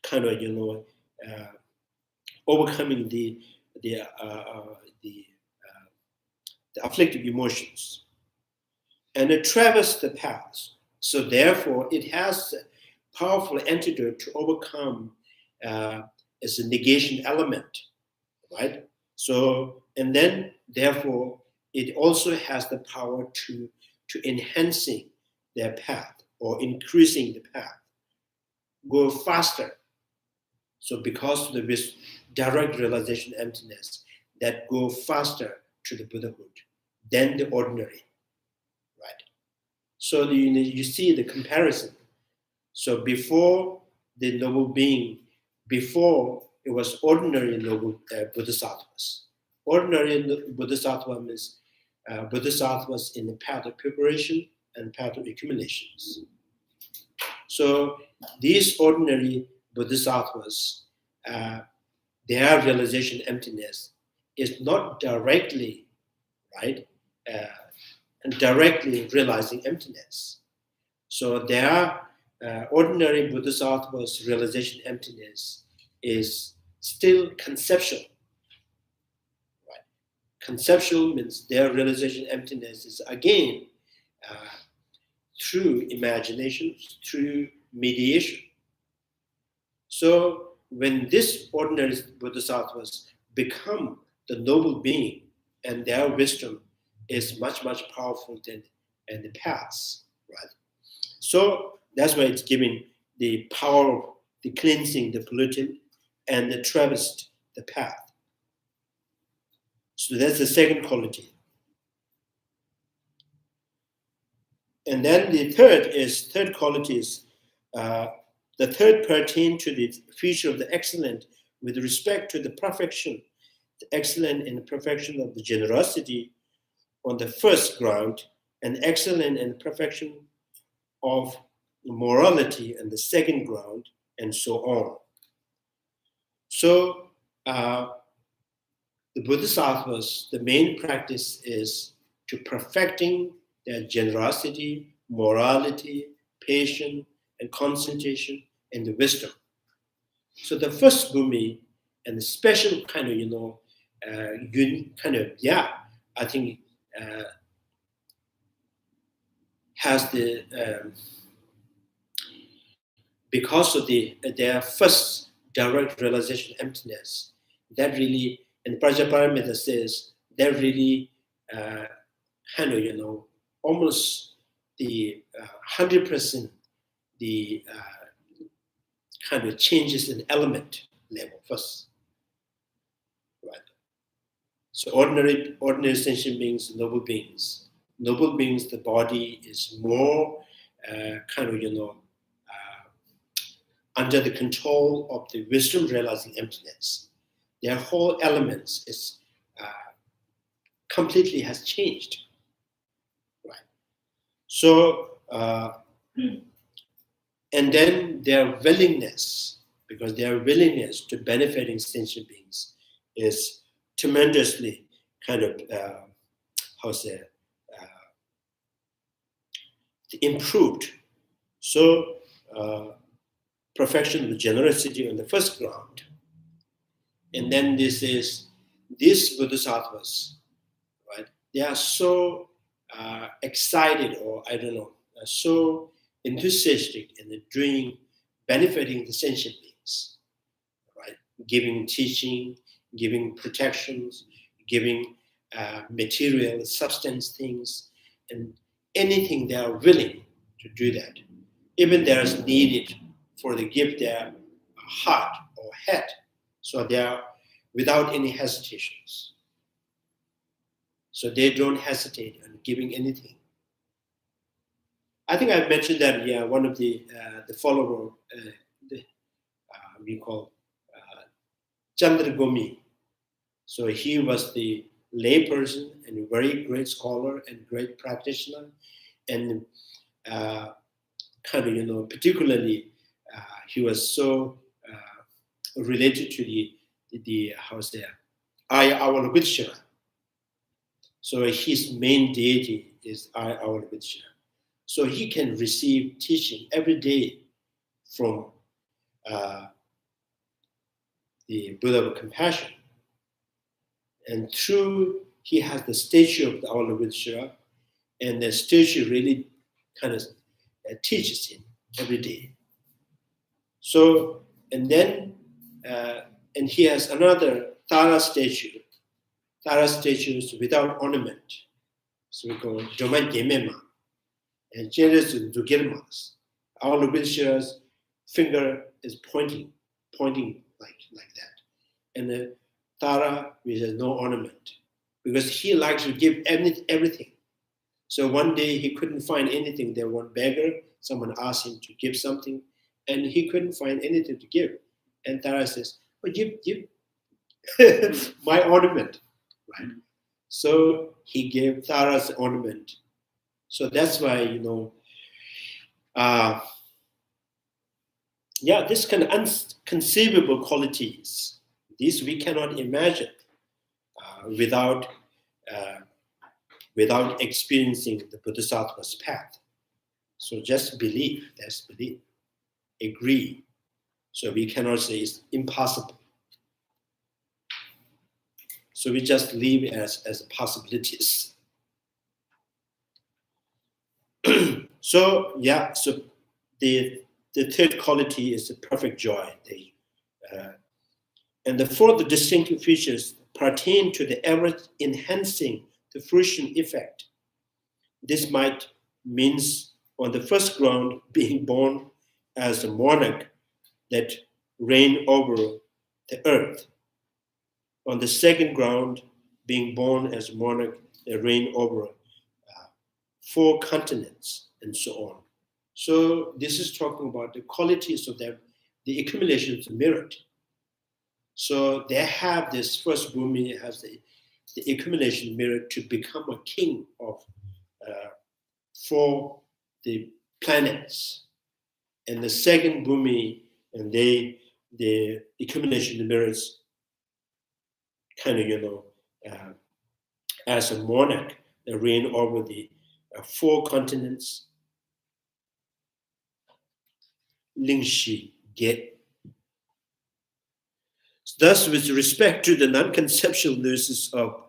kind of, overcoming the afflictive emotions, and it traverses the path. So therefore, it has a powerful antidote to overcome as a negation element, right? So, and then therefore, it also has the power to enhancing their path or increasing the path, go faster. So because of this direct realization emptiness, that go faster to the Buddhahood than the ordinary, right? So you see the comparison. So before the noble being, before it was ordinary noble bodhisattvas. Ordinary bodhisattva means bodhisattvas in the path of preparation and path of accumulations. So these ordinary bodhisattvas, their realization emptiness is not directly, right, and directly realizing emptiness. So their ordinary bodhisattvas realization emptiness is still conceptual. Right? Conceptual means their realization emptiness is again through imagination, through mediation. So when this ordinary bodhisattvas become the noble being, and their wisdom is much, much powerful than the past, right? So that's why it's giving the power of the cleansing, the polluted, and the traversed the path. So that's the second quality. And then the third quality is the third pertain to the feature of the excellent with respect to the perfection, the excellent in the perfection of the generosity on the first ground, and excellent in perfection of morality and the second ground, and so on. So the bodhisattvas, the main practice is to perfecting their generosity, morality, patience, and concentration, and the wisdom. So the first bhumi and the special kind of, I think has the because of their first direct realization emptiness, that really, and Prajaparamita says, that really almost the 100% the kind of changes in element level first, right? So ordinary sentient beings, noble beings. Noble beings, the body is more under the control of the wisdom realizing emptiness. Their whole elements is completely has changed, right? So, and then their willingness, because their willingness to benefiting sentient beings is tremendously kind of, improved. So, perfection of generosity on the first ground. And then these bodhisattvas, right? They are so excited, or I don't know, so enthusiastic in doing, benefiting the sentient beings, right? Giving teaching, giving protections, giving material, substance things, and anything they are willing to do that. Even there is needed for the give their heart or head, so they are without any hesitations. So they don't hesitate on giving anything. I think I've mentioned that, yeah, one of the follower, we call Chandrakirti. So he was the lay person and a very great scholar and great practitioner, and particularly he was so related to the Avalokiteshvara. So his main deity is Avalokiteshvara. So he can receive teaching every day from the Buddha of compassion. And through, he has the statue of the Avalokiteshvara, and the statue really kind of teaches him every day. So, and then, and he has another Tara statue. Tara statue is without ornament. So we call Joma Gemema. and Genesis is Dugirmas. Avalokiteshvara's finger is pointing like that. And the Tara, which has no ornament, because he likes to give everything. So one day he couldn't find anything. There was one beggar. Someone asked him to give something, and he couldn't find anything to give. And Tara says, "Well, give my ornament," right? So he gave Tara's ornament. So that's why, this kind of unconceivable qualities, these we cannot imagine without experiencing the Bodhisattva's path. So just believe, that's belief. Agree. So we cannot say it's impossible. So we just leave it as possibilities. So the third quality is the perfect joy. And the fourth distinctive features pertain to the ever-enhancing the fruition effect. This might means on the first ground being born as a monarch that reign over the earth. On the second ground, being born as a monarch that reign over 4 continents and so on. So this is talking about the qualities of the accumulations of merit. So they have this first Bhumi has the accumulation merit to become a king of for the planets, and the second Bhumi, and the accumulation merits kind of as a monarch that reign over the 4 continents. Lingshi get. Thus, with respect to the non-conceptual notions of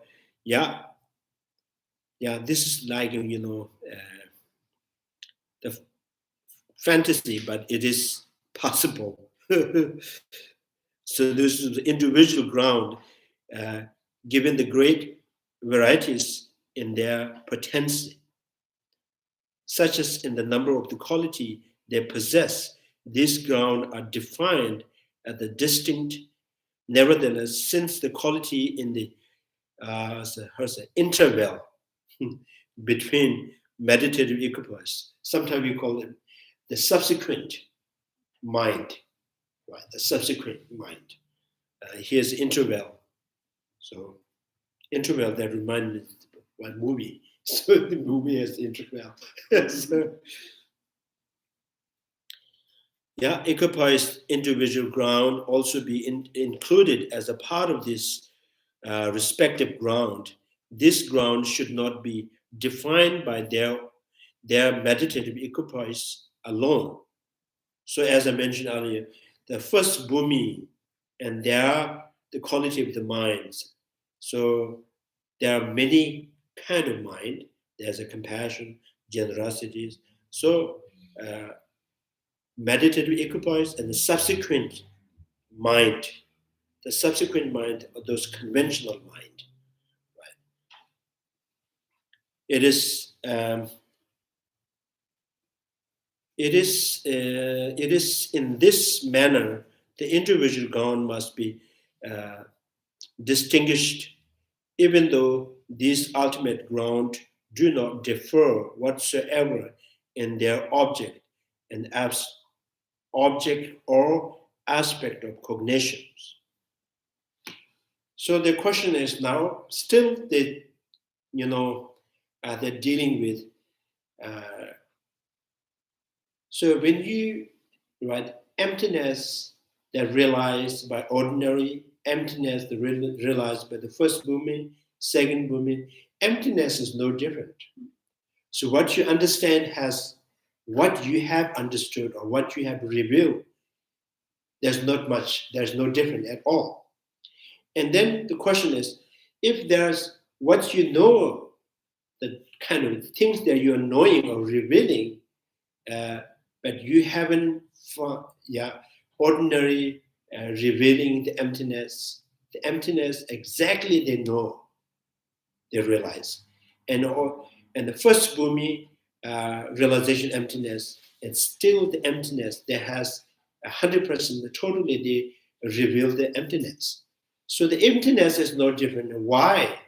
this is like the fantasy, but it is possible. So this is the individual ground, given the great varieties in their potency, such as in the number of the quality they possess. These ground are defined as the distinct. Nevertheless, since the quality in the interval between meditative equipoise, sometimes we call it the subsequent mind, right? The subsequent mind. Here's the interval. So interval that reminds me of one movie. So the movie has the interval. So, equipoise individual ground also be included as a part of this respective ground. This ground should not be defined by their meditative equipoise alone. So as I mentioned earlier, the first Bhumi, and the quality of the minds. So there are many kind of mind. There's a compassion, generosity. So meditative equipoise and the subsequent mind of those conventional mind. Right? It is in this manner the individual ground must be distinguished, even though these ultimate ground do not differ whatsoever in their object and object or aspect of cognitions. So the question is now, still they're dealing with. So when you emptiness that realized by ordinary, emptiness that realized by the first Bhumi, second Bhumi, emptiness is no different. So what you understand has what you have understood or what you have revealed, there's no different at all. And then the question is, if there's what you know, the kind of things that you're knowing or revealing, but you haven't, ordinary revealing the emptiness exactly they know, they realize. And the first Bhumi realization emptiness, it's still the emptiness that has 100% totally they reveal the emptiness. So the emptiness is no different. Why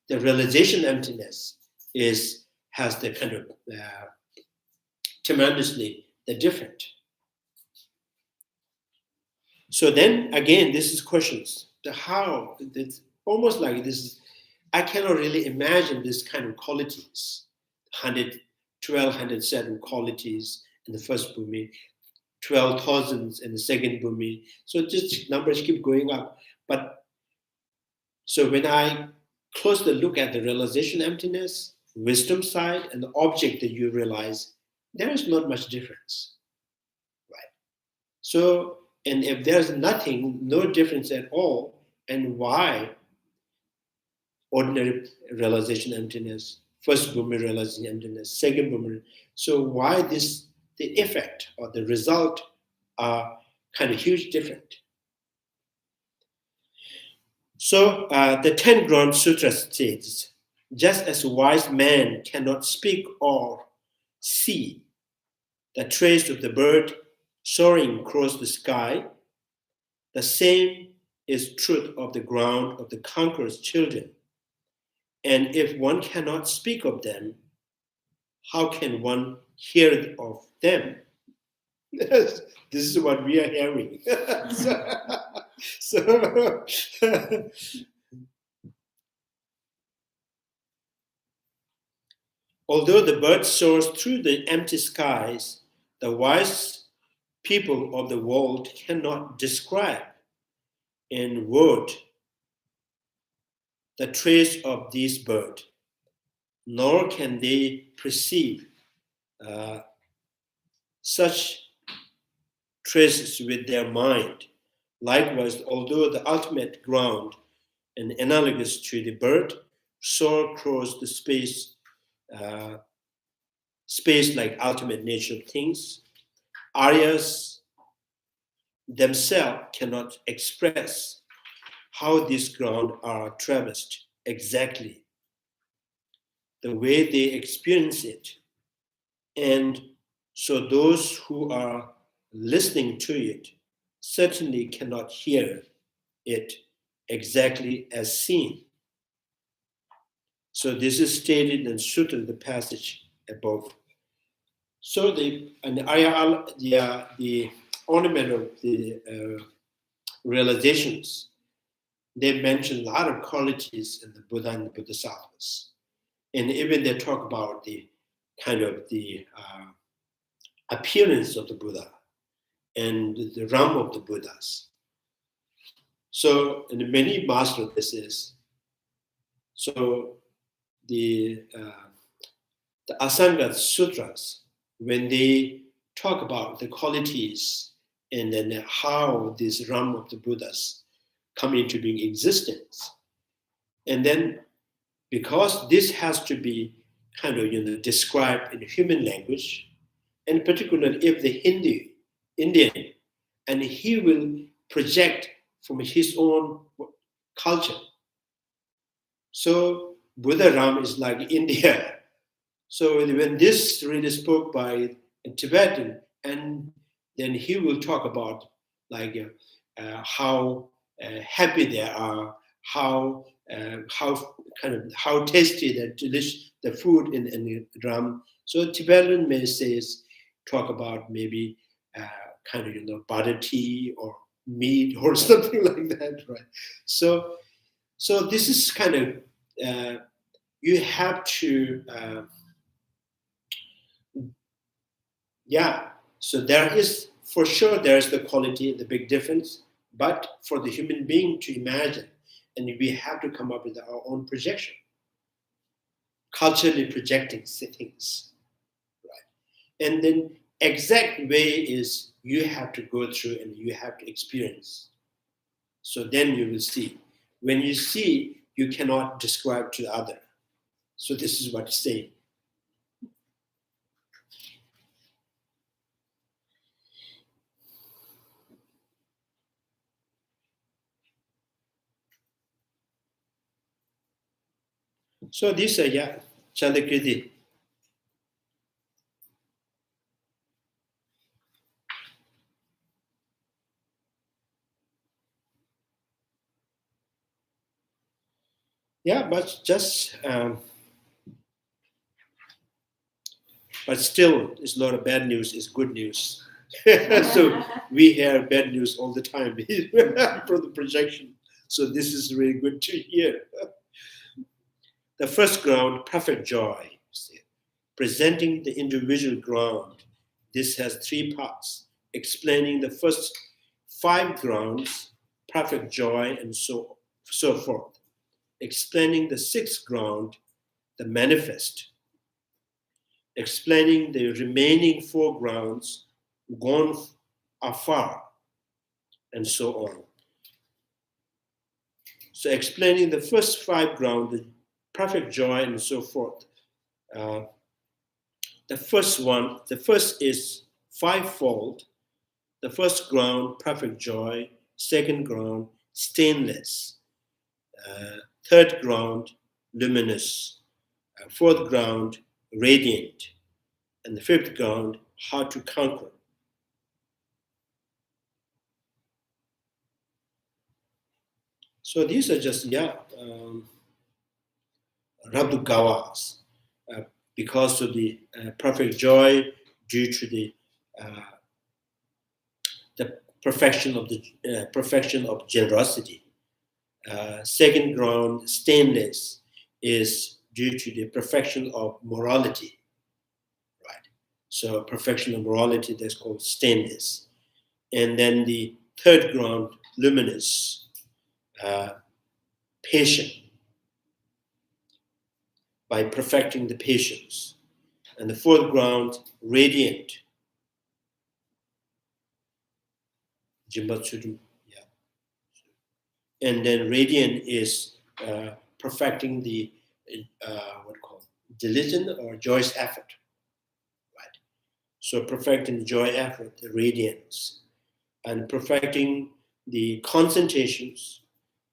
the realization emptiness has the kind of tremendously the different. So then again, this is questions. The how, it's almost like this is, I cannot really imagine this kind of qualities, 1,207 qualities in the first bhumi, 12,000 in the second bhumi. So just numbers keep going up. But so when I closely look at the realization emptiness, wisdom side, and the object that you realize, there is not much difference, right? So, and if there's nothing, no difference at all, and why ordinary realization emptiness, first bhumi realization emptiness, second bhumi, so why this, the effect or the result are kind of huge different. So the 10 ground sutra states, just as a wise man cannot speak or see the trace of the bird soaring across the sky, the same is truth of the ground of the conqueror's children. And if one cannot speak of them, how can one hear of them? This is what we are hearing. so although the bird soars through the empty skies, the wise people of the world cannot describe in word the trace of this bird, nor can they perceive such traces with their mind. Likewise, although the ultimate ground and analogous to the bird soar across the space like ultimate nature of things, Aryas themselves cannot express how these ground are traversed exactly, the way they experience it. And so those who are listening to it certainly cannot hear it exactly as seen. So this is stated in Sutta, the passage above. So the ornament of the realizations, they mention a lot of qualities in the Buddha and the Bodhisattvas. And even they talk about the kind of the appearance of the Buddha and the realm of the Buddhas. So in many master this is, so the Asanga Sutras, when they talk about the qualities and then how this realm of the Buddhas come into being existence. And then because this has to be kind of described in human language, and particularly if the Indian, and he will project from his own culture. So Buddha Ram is like India. So when this really spoke by a Tibetan, and then he will talk about like how happy they are, how tasty that delicious the food in the Ram. So Tibetan may talk about maybe butter tea or meat or something like that, right? So this is kind of you have to so there is for sure there's the quality, the big difference, but for the human being to imagine, and we have to come up with our own projection, culturally projecting things, right? And then exact way is you have to go through and you have to experience. So then you will see. When you see, you cannot describe to the other. So this is what it's saying. So this Chandrakirti. Yeah, but just, but still, it's not a bad news, it's good news. So we hear bad news all the time from the projection. So this is really good to hear. The first ground, perfect joy, presenting the individual ground. This has three parts, explaining the first 5 grounds, perfect joy, and so forth. Explaining the 6th ground, the manifest. Explaining the remaining 4 grounds, gone afar, and so on. So explaining the first 5 grounds, the perfect joy, and so forth. The first is 5-fold. The first ground, perfect joy. Second ground, stainless. Third ground, luminous. Fourth ground, radiant. And the 5th ground, how to conquer. So these are just, Rabdugawas. Because of the perfect joy, due to the perfection of generosity. Second ground, stainless, is due to the perfection of morality, right? So perfection of morality, that's called stainless. And then the third ground, luminous, patient, by perfecting the patience. And the fourth ground, radiant. And then radiant is perfecting the diligent or joyous effort, right? So perfecting the joy effort, the radiance, and perfecting the concentrations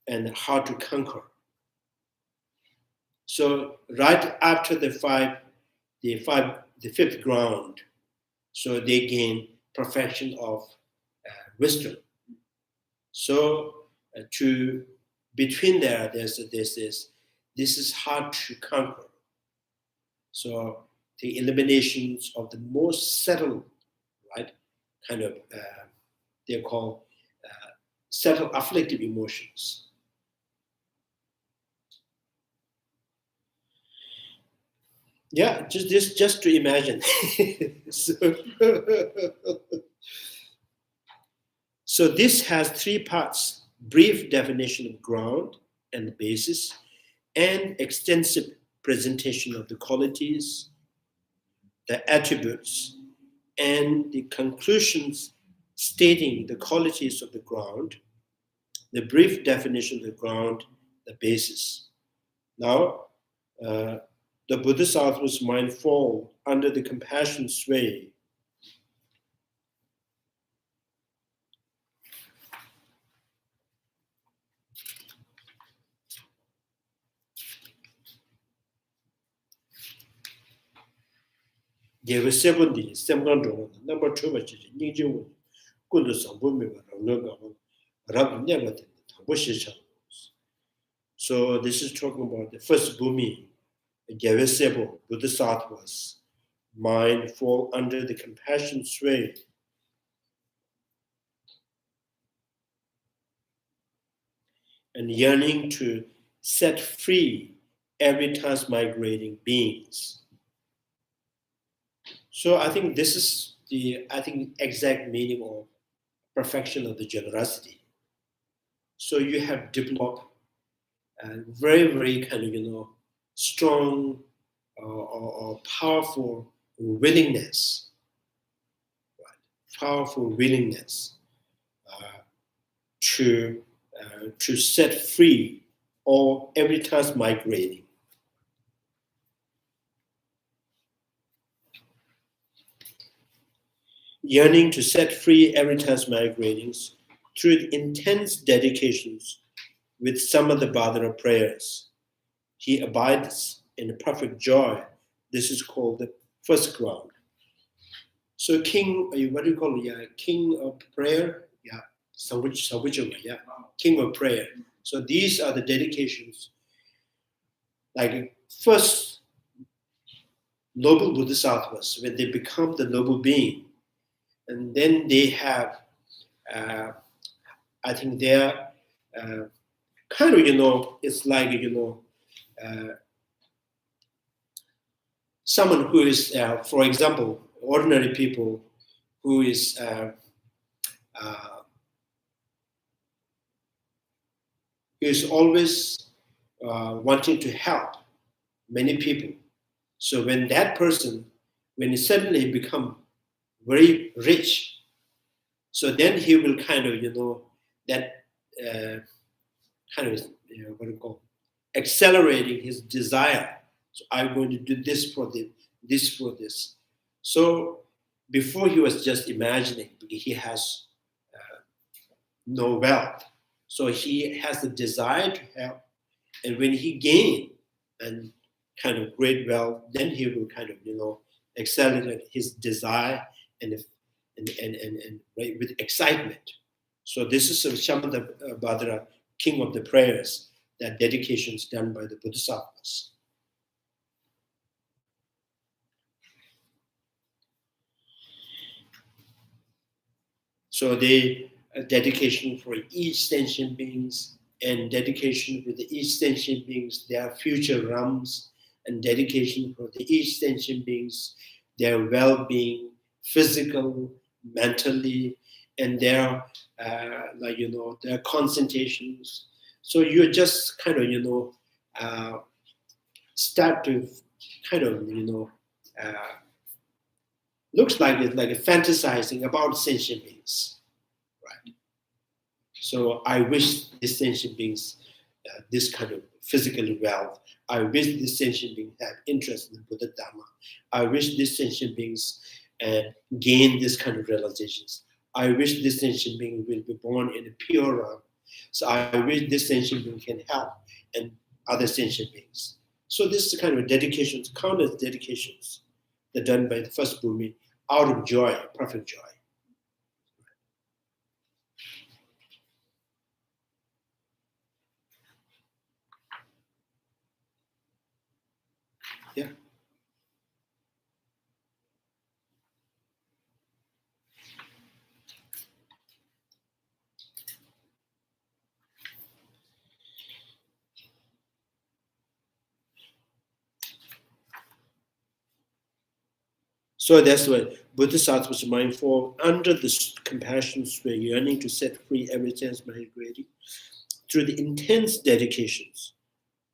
and how to conquer. So right after the 5th ground, so they gain perfection of wisdom. So between there, this is hard to conquer. So the eliminations of the most subtle, right, kind of they're called subtle afflictive emotions. Yeah, just to imagine. So this has 3 parts: brief definition of ground and the basis, and extensive presentation of the qualities, the attributes, and the conclusions stating the qualities of the ground, the brief definition of the ground, the basis. Now, the Bodhisattva's mind fall under the compassion sway. Number 2, so this is talking about the first bhumi, Gyavesebo, Bodhisattvas, mind fall under the compassion sway. And yearning to set free every transmigrating beings. So I think this is the exact meaning of perfection of the generosity. So you have developed a very, very kind of, strong or powerful willingness, right? Powerful willingness to set free every transmigrating. Yearning to set free every transmigrating through the intense dedications with some of the Bhadra prayers. He abides in perfect joy. This is called the first ground. So king, what do you call it? Yeah, king of prayer? Yeah, King of prayer. So these are the dedications like first noble bodhisattvas, when they become the noble being, and then they have, I think they're kind of, it's like, someone who is, for example, ordinary people who is always wanting to help many people. So when that person, when he suddenly become very rich, so then he will kind of, that kind of, what do you call, accelerating his desire. So I'm going to do this for this for this. So before he was just imagining, because he has no wealth. So he has the desire to help. And when he gain and kind of great wealth, then he will kind of, accelerate his desire and right, with excitement. So this is a Shamantabhadra, king of the prayers, that dedications done by the Bodhisattvas. So the dedication for each sentient beings, and dedication for the each sentient beings, their future realms, and dedication for the each sentient beings, their well-being, physical, mentally, and their their concentrations. So you just kind of start to kind of looks like it's like a fantasizing about sentient beings, right? So I wish these sentient beings this kind of physical wealth. I wish these sentient beings have interest in Buddha Dharma. I wish these sentient beings gain this kind of realizations. I wish this sentient being will be born in a pure realm. So I wish this sentient being can help and other sentient beings. So this is kind of dedications, countless dedications that are done by the first Bhumi out of joy, perfect joy. Yeah. So that's what Bodhisattvas mindful under the compassion sphere, yearning to set free every sense migrating through the intense dedications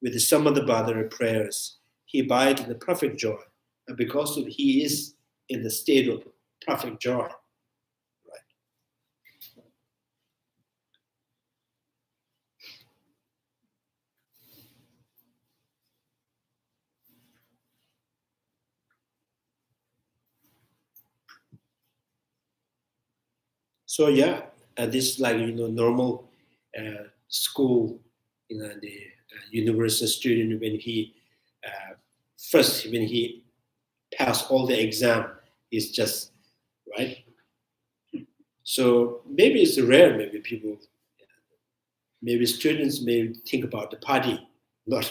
with the Samadhi prayers. He abides in the perfect joy, and because of he is in the state of perfect joy. Right. So yeah, this like normal school, the university student when he first when he passed all the exam, is just right. So maybe it's rare. Maybe people, maybe students may think about the party, not.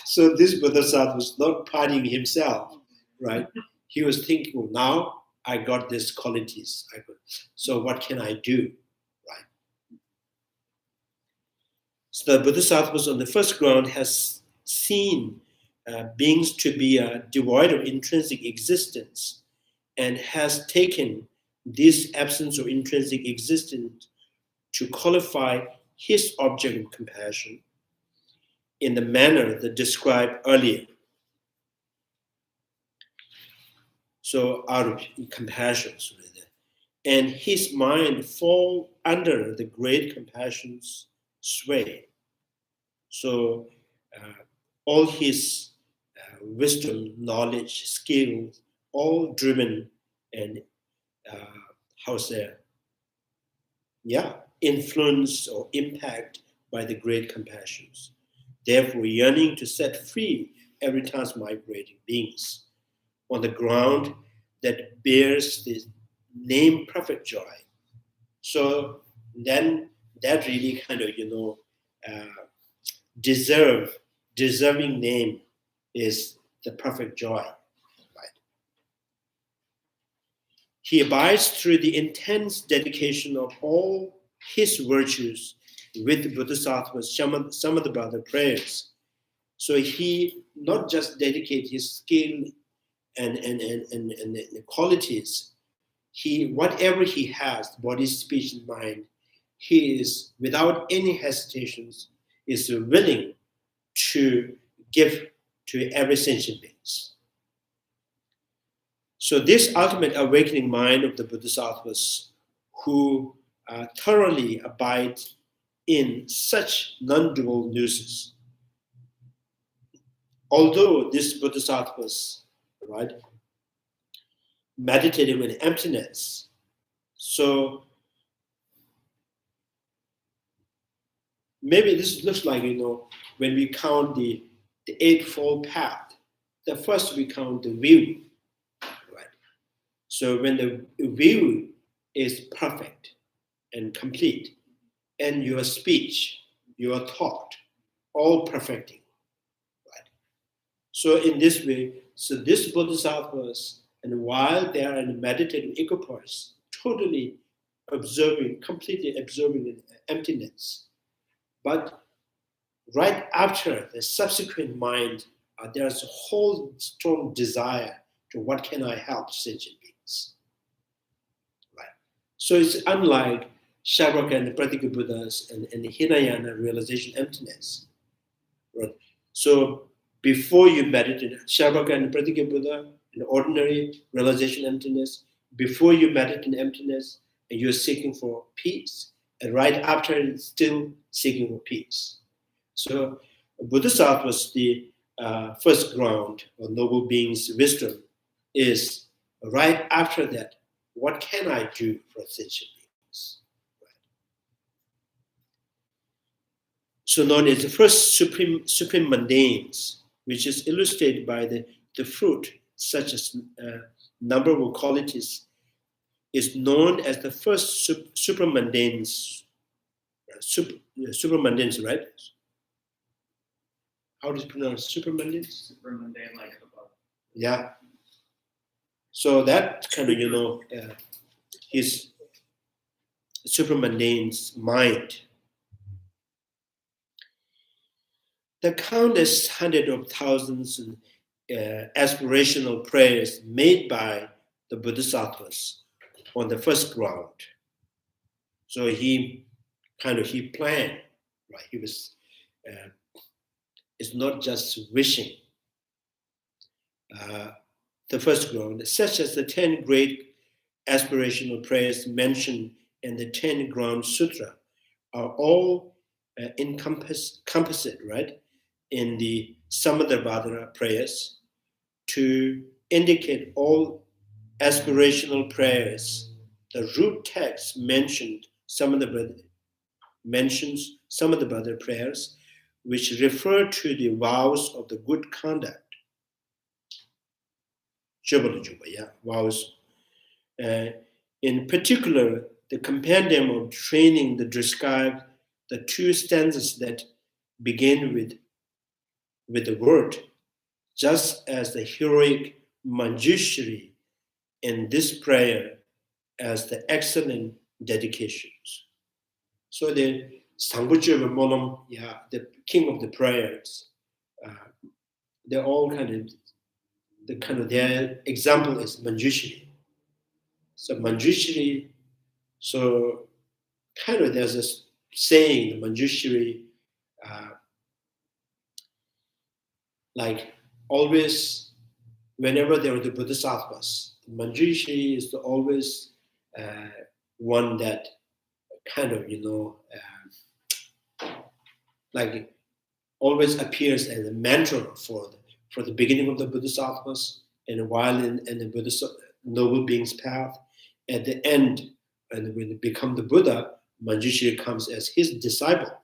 So this Bodhisattva was not partying himself, right? He was thinking, well, now I got these qualities. So what can I do, right? So the Bodhisattvas on the first ground has seen beings to be devoid of intrinsic existence, and has taken this absence of intrinsic existence to qualify his object of compassion in the manner that described earlier. So out of compassion, and his mind fall under the great compassion's sway. So all his wisdom, knowledge, skills, all driven and influence or impact by the great compassions. Therefore, yearning to set free every transmigrating beings on the ground that bears the name perfect joy. So then that really kind of deserving name is the perfect joy. Right? He abides through the intense dedication of all his virtues with the Bodhisattvas, Samadhi prayers. So he not just dedicate his skill and the qualities. Whatever he has, body, speech, and mind, he is without any hesitations is willing to give to every sentient being. So this ultimate awakening mind of the Bodhisattvas, who thoroughly abide in such non-dual nourishes. Although this Bodhisattvas, right, meditating with emptiness, so maybe this looks like, when we count the Eightfold Path, the first we count the view, right? So when the view is perfect and complete, and your speech, your thought, all perfecting, right? So in this way, so this Bodhisattvas, and while they are in meditative equipoise, totally completely observing in emptiness, but right after the subsequent mind, there's a whole strong desire to what can I help sentient beings, right? So it's unlike Śrāvakas and the Pratika Buddhas and the Hinayana realization emptiness, right? So before you meditate, Śrāvakas and the Pratika Buddha, an ordinary realization emptiness, before you meditate in emptiness, and you're seeking for peace, and right after it's still seeking for peace. So Bodhisattva's the first ground of noble beings' wisdom is right after that, what can I do for sentient beings? Right. So known as the first supreme mundanes, which is illustrated by the fruit, such as number of qualities, is known as the first supramundanes. Supramundanes, right? How do you pronounce supramundanes? Supermundane, like above. Yeah. So that kind of, his supramundane's mind. The countless hundreds of thousands and aspirational prayers made by the Bodhisattvas on the first ground. So he planned, right? He was, it's not just wishing. The first ground, such as the 10 great aspirational prayers mentioned in the 10 Ground Sutra, are all encompassed, right, in the Samadhi prayers to indicate all aspirational prayers. The root text mentions some of the prayers which refer to the vows of the good conduct. Vows. In particular, the compendium of training that describes the 2 stanzas that begin with the word, just as the heroic Mañjuśrī in this prayer as the excellent dedications. So the Sangbucheva Monam, the king of the prayers, they're all their example is Mañjuśrī. So Mañjuśrī, so there's a saying, Mañjuśrī, like always, whenever there are the Bodhisattvas, Mañjuśrī is always one that like always appears as a mentor for the beginning of the Bodhisattvas, and while in the noble being's path, at the end, and when they become the Buddha, Mañjuśrī comes as his disciple.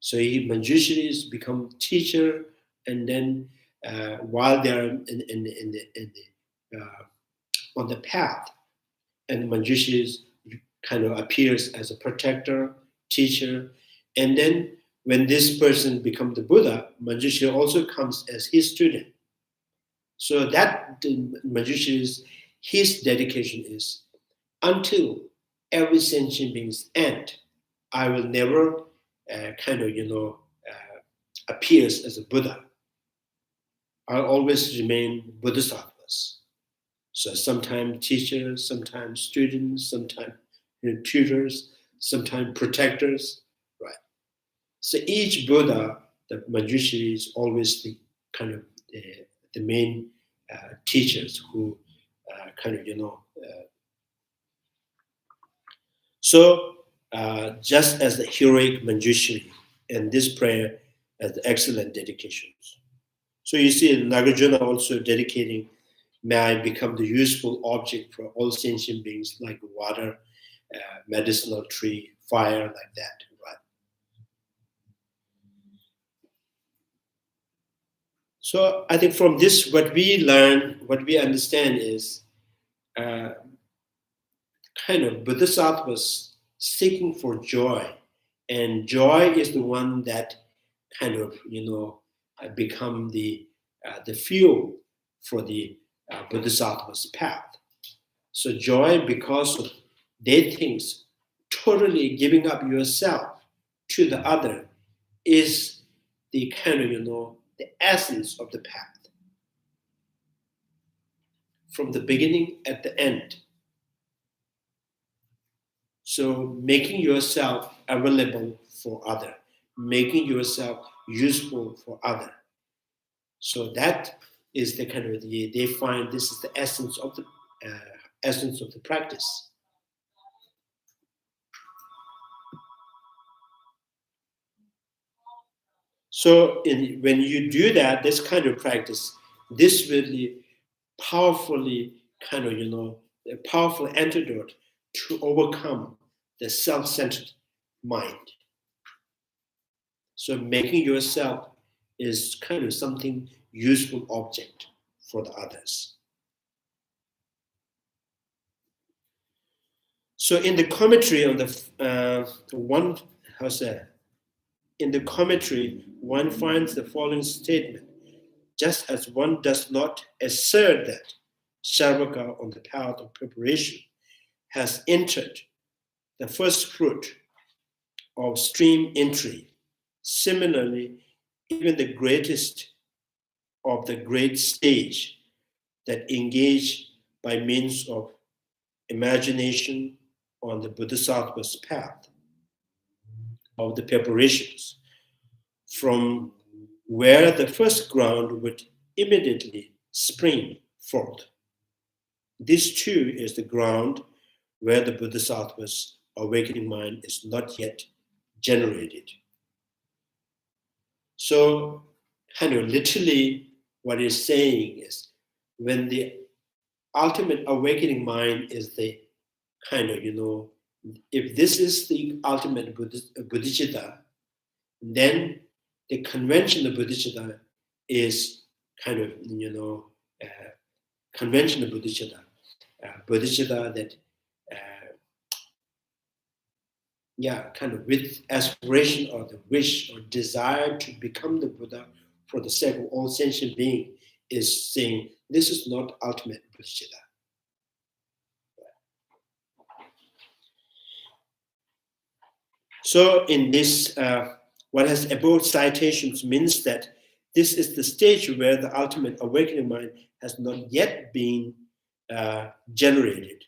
So Mañjuśrī has become teacher, and then while they're on the path, and Mañjuśrī appears as a protector, teacher, and then when this person becomes the Buddha, Mañjuśrī also comes as his student. So that Mañjuśrī's his dedication is, until every sentient being's end, I will never appears as a Buddha. I'll always remain bodhisattvas. So sometimes teachers, sometimes students, sometimes tutors, sometimes protectors, right? So each Buddha, the Mañjuśrī is always the the main teachers who So just as the heroic Mañjuśrī and this prayer as the excellent dedications. So you see Nagarjuna also dedicating, may I become the useful object for all sentient beings like water, medicinal tree, fire, like that, right? So I think from this, what we learn, what we understand is bodhisattvas seeking for joy, and joy is the one that become the fuel for the bodhisattva's path. So joy, because of their things, totally giving up yourself to the other, is the the essence of the path. From the beginning at the end. So making yourself available for other, making yourself useful for other. So that is the they find this is the essence of the practice. So when you do that, this kind of practice, this really powerfully a powerful antidote to overcome the self-centered mind. So making yourself is something useful object for the others. So in the commentary on one finds the following statement: just as one does not assert that Śrāvaka on the path of preparation has entered the first fruit of stream entry, similarly, even the greatest of the great sage that engage by means of imagination on the bodhisattva's path of the preparations, from where the first ground would immediately spring forth. This too is the ground where the bodhisattva's awakening mind is not yet generated. So, literally, what it's saying is, when the ultimate awakening mind is the if this is the ultimate bodhicitta, then the conventional bodhicitta is conventional bodhicitta, bodhicitta that with aspiration or the wish or desire to become the Buddha for the sake of all sentient being, is saying this is not ultimate bodhicitta. So in this, what has above citations means that this is the stage where the ultimate awakening mind has not yet been generated.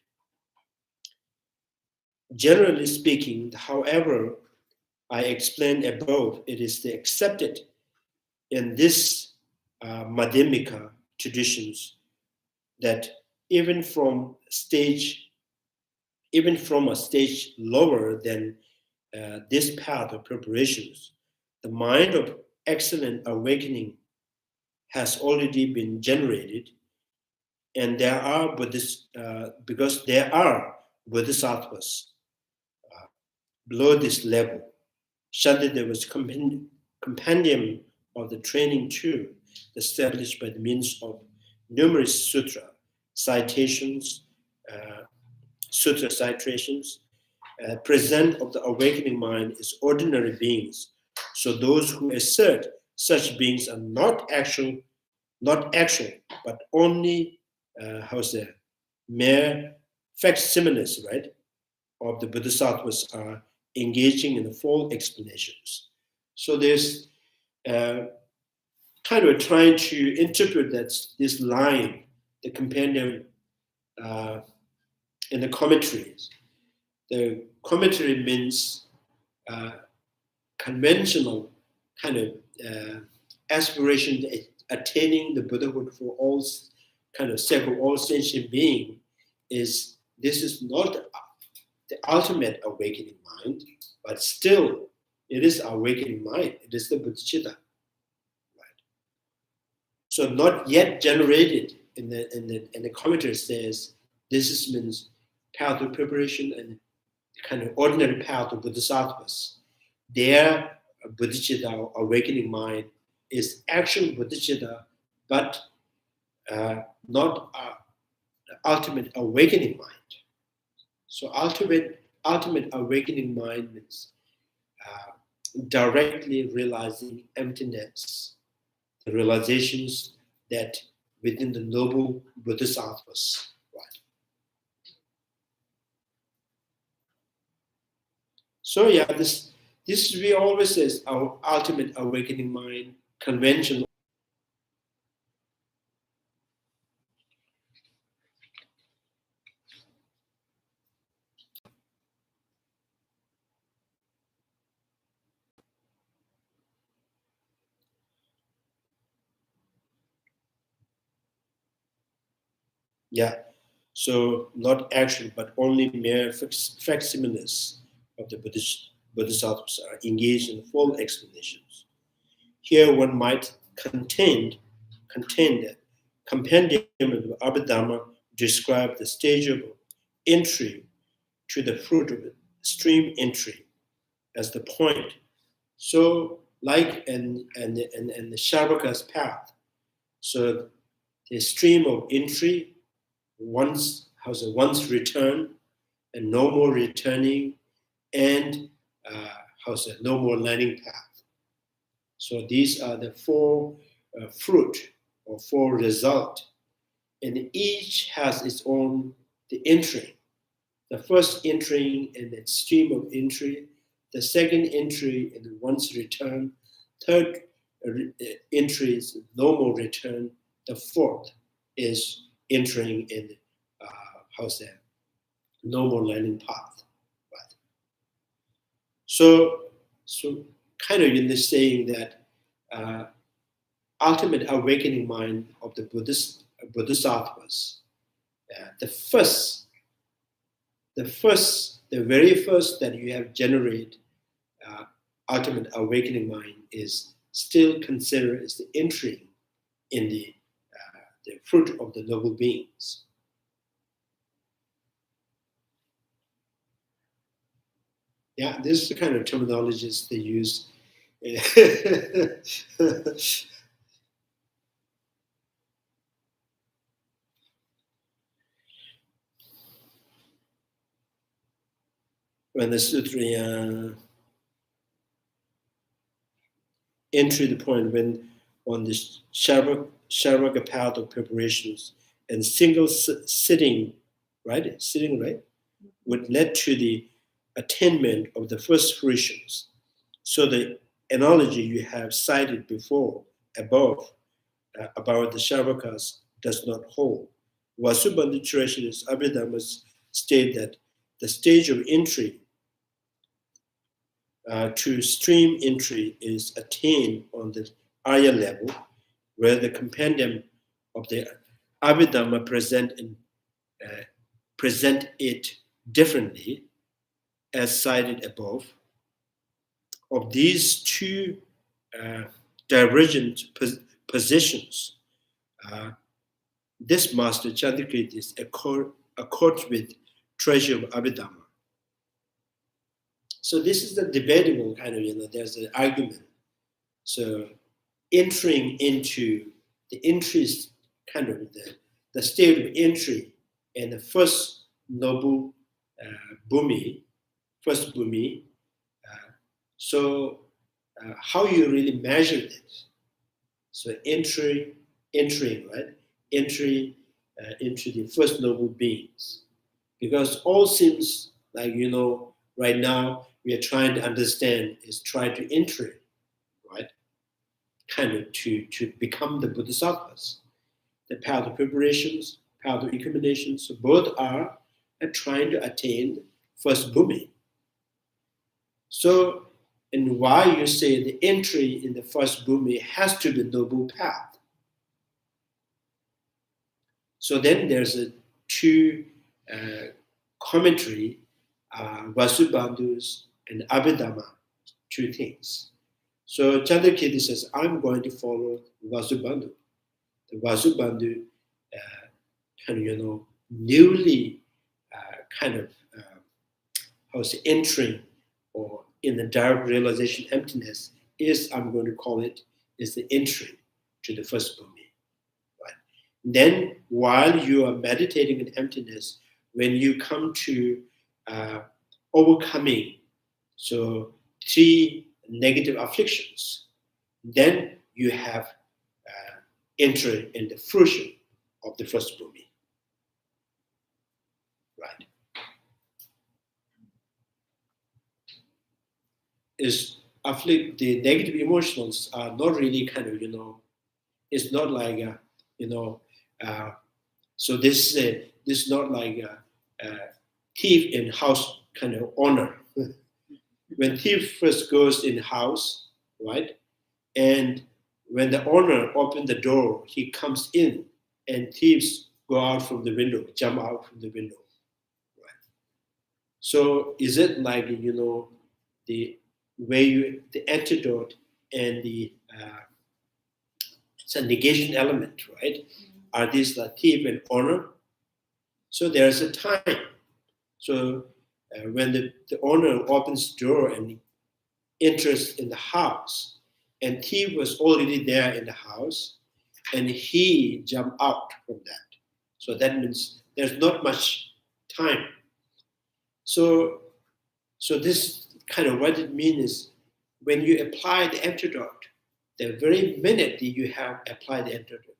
Generally speaking, however, I explained above, it is the accepted in this Madhyamika traditions that even from a stage lower than this path of preparations, the mind of excellent awakening has already been generated, and there are because there are bodhisattvas below this level. Shantideva's compendium of the training 2, established by the means of numerous sutra citations, present of the awakening mind is ordinary beings So those who assert such beings are not actual, but only mere facsimiles, right, of the bodhisattvas are engaging in the full explanations. So there's kind of trying to interpret this line, the compendium in the commentaries. The commentary means conventional kind of aspiration to attaining the Buddhahood for all kind of several all sentient being this is not the ultimate awakening mind, but still it is awakening mind. It is the bodhicitta, right? So not yet generated in the commentary says this means path of preparation and kind of ordinary path of bodhisattvas. Their bodhicitta, awakening mind, is actual bodhicitta, but not the ultimate awakening mind. So ultimate awakening mind means directly realizing emptiness, the realizations that within the noble bodhisattvas, right? So yeah, this we always says our ultimate awakening mind, conventional. Yeah, so not actual, but only mere facsimiles of the bodhisattvas are engaged in full explanations. Here one might contend that compendium of Abhidhamma describe the stage of entry to the fruit of stream entry as the point. So like in the Śrāvakas path, so the stream of entry once return and no more returning, and no more learning path. So these are the four fruit or four result, and each has its own the entry. The first entry in the stream of entry, the second entry in the once return, third entry is no more return, the fourth is entering in no more learning path, right? So kind of in the saying that ultimate awakening mind of the bodhisattvas, the very first that you have generated ultimate awakening mind is still considered as the entry in the fruit of the noble beings. Yeah, this is the kind of terminologies they use. When the sutra entry the point when on the Śrāvaka path of preparations and single sitting, right? Sitting, right? Would lead to the attainment of the first fruitions. So the analogy you have cited above about the Śrāvakas does not hold. Vasubandhu traditions, Abhidhammas state that the stage of entry to stream entry is attained on the Arya level, where the compendium of the Abhidhamma present it differently, as cited above. Of these two divergent positions, this master Chandrakirti accords with treasure of Abhidhamma. So this is the debatable kind of, there's an argument. So entering into the interest, kind of the state of entry and the first noble first bhumi. So how you really measure this. So entering, right? Entry into the first noble beings. Because all seems like, right now we are trying to understand is try to enter, right? Kind of to become the bodhisattvas. The path of preparations, path of accumulations, so both are trying to attain first bhumi. So, and why you say the entry in the first bhumi has to be noble path. So then there's two commentary, Vasubandhu's and Abhidhamma, two things. So Chandrakirti says, I'm going to follow Vasubandhu. The Vasubandhu newly entering or in the direct realization emptiness is, I'm going to call it, is the entry to the first bhumi. Right? Then while you are meditating in emptiness, when you come to overcoming, so 3 negative afflictions, then you have entered in the fruition of the first bhumi. Right? The negative emotions are not really it's not like so this is not like a thief in house kind of owner. When thief first goes in house, right, and when the owner opens the door, he comes in, and thieves go out from the window, jump out from the window, right? So is it like the way the antidote and the negation element, right? Are these the thief and owner? So there's a time. So when the owner opens the door and enters in the house, and thief was already there in the house, and he jumped out from that. So that means there's not much time. So this kind of what it means is when you apply the antidote, the very minute that you have applied the antidote,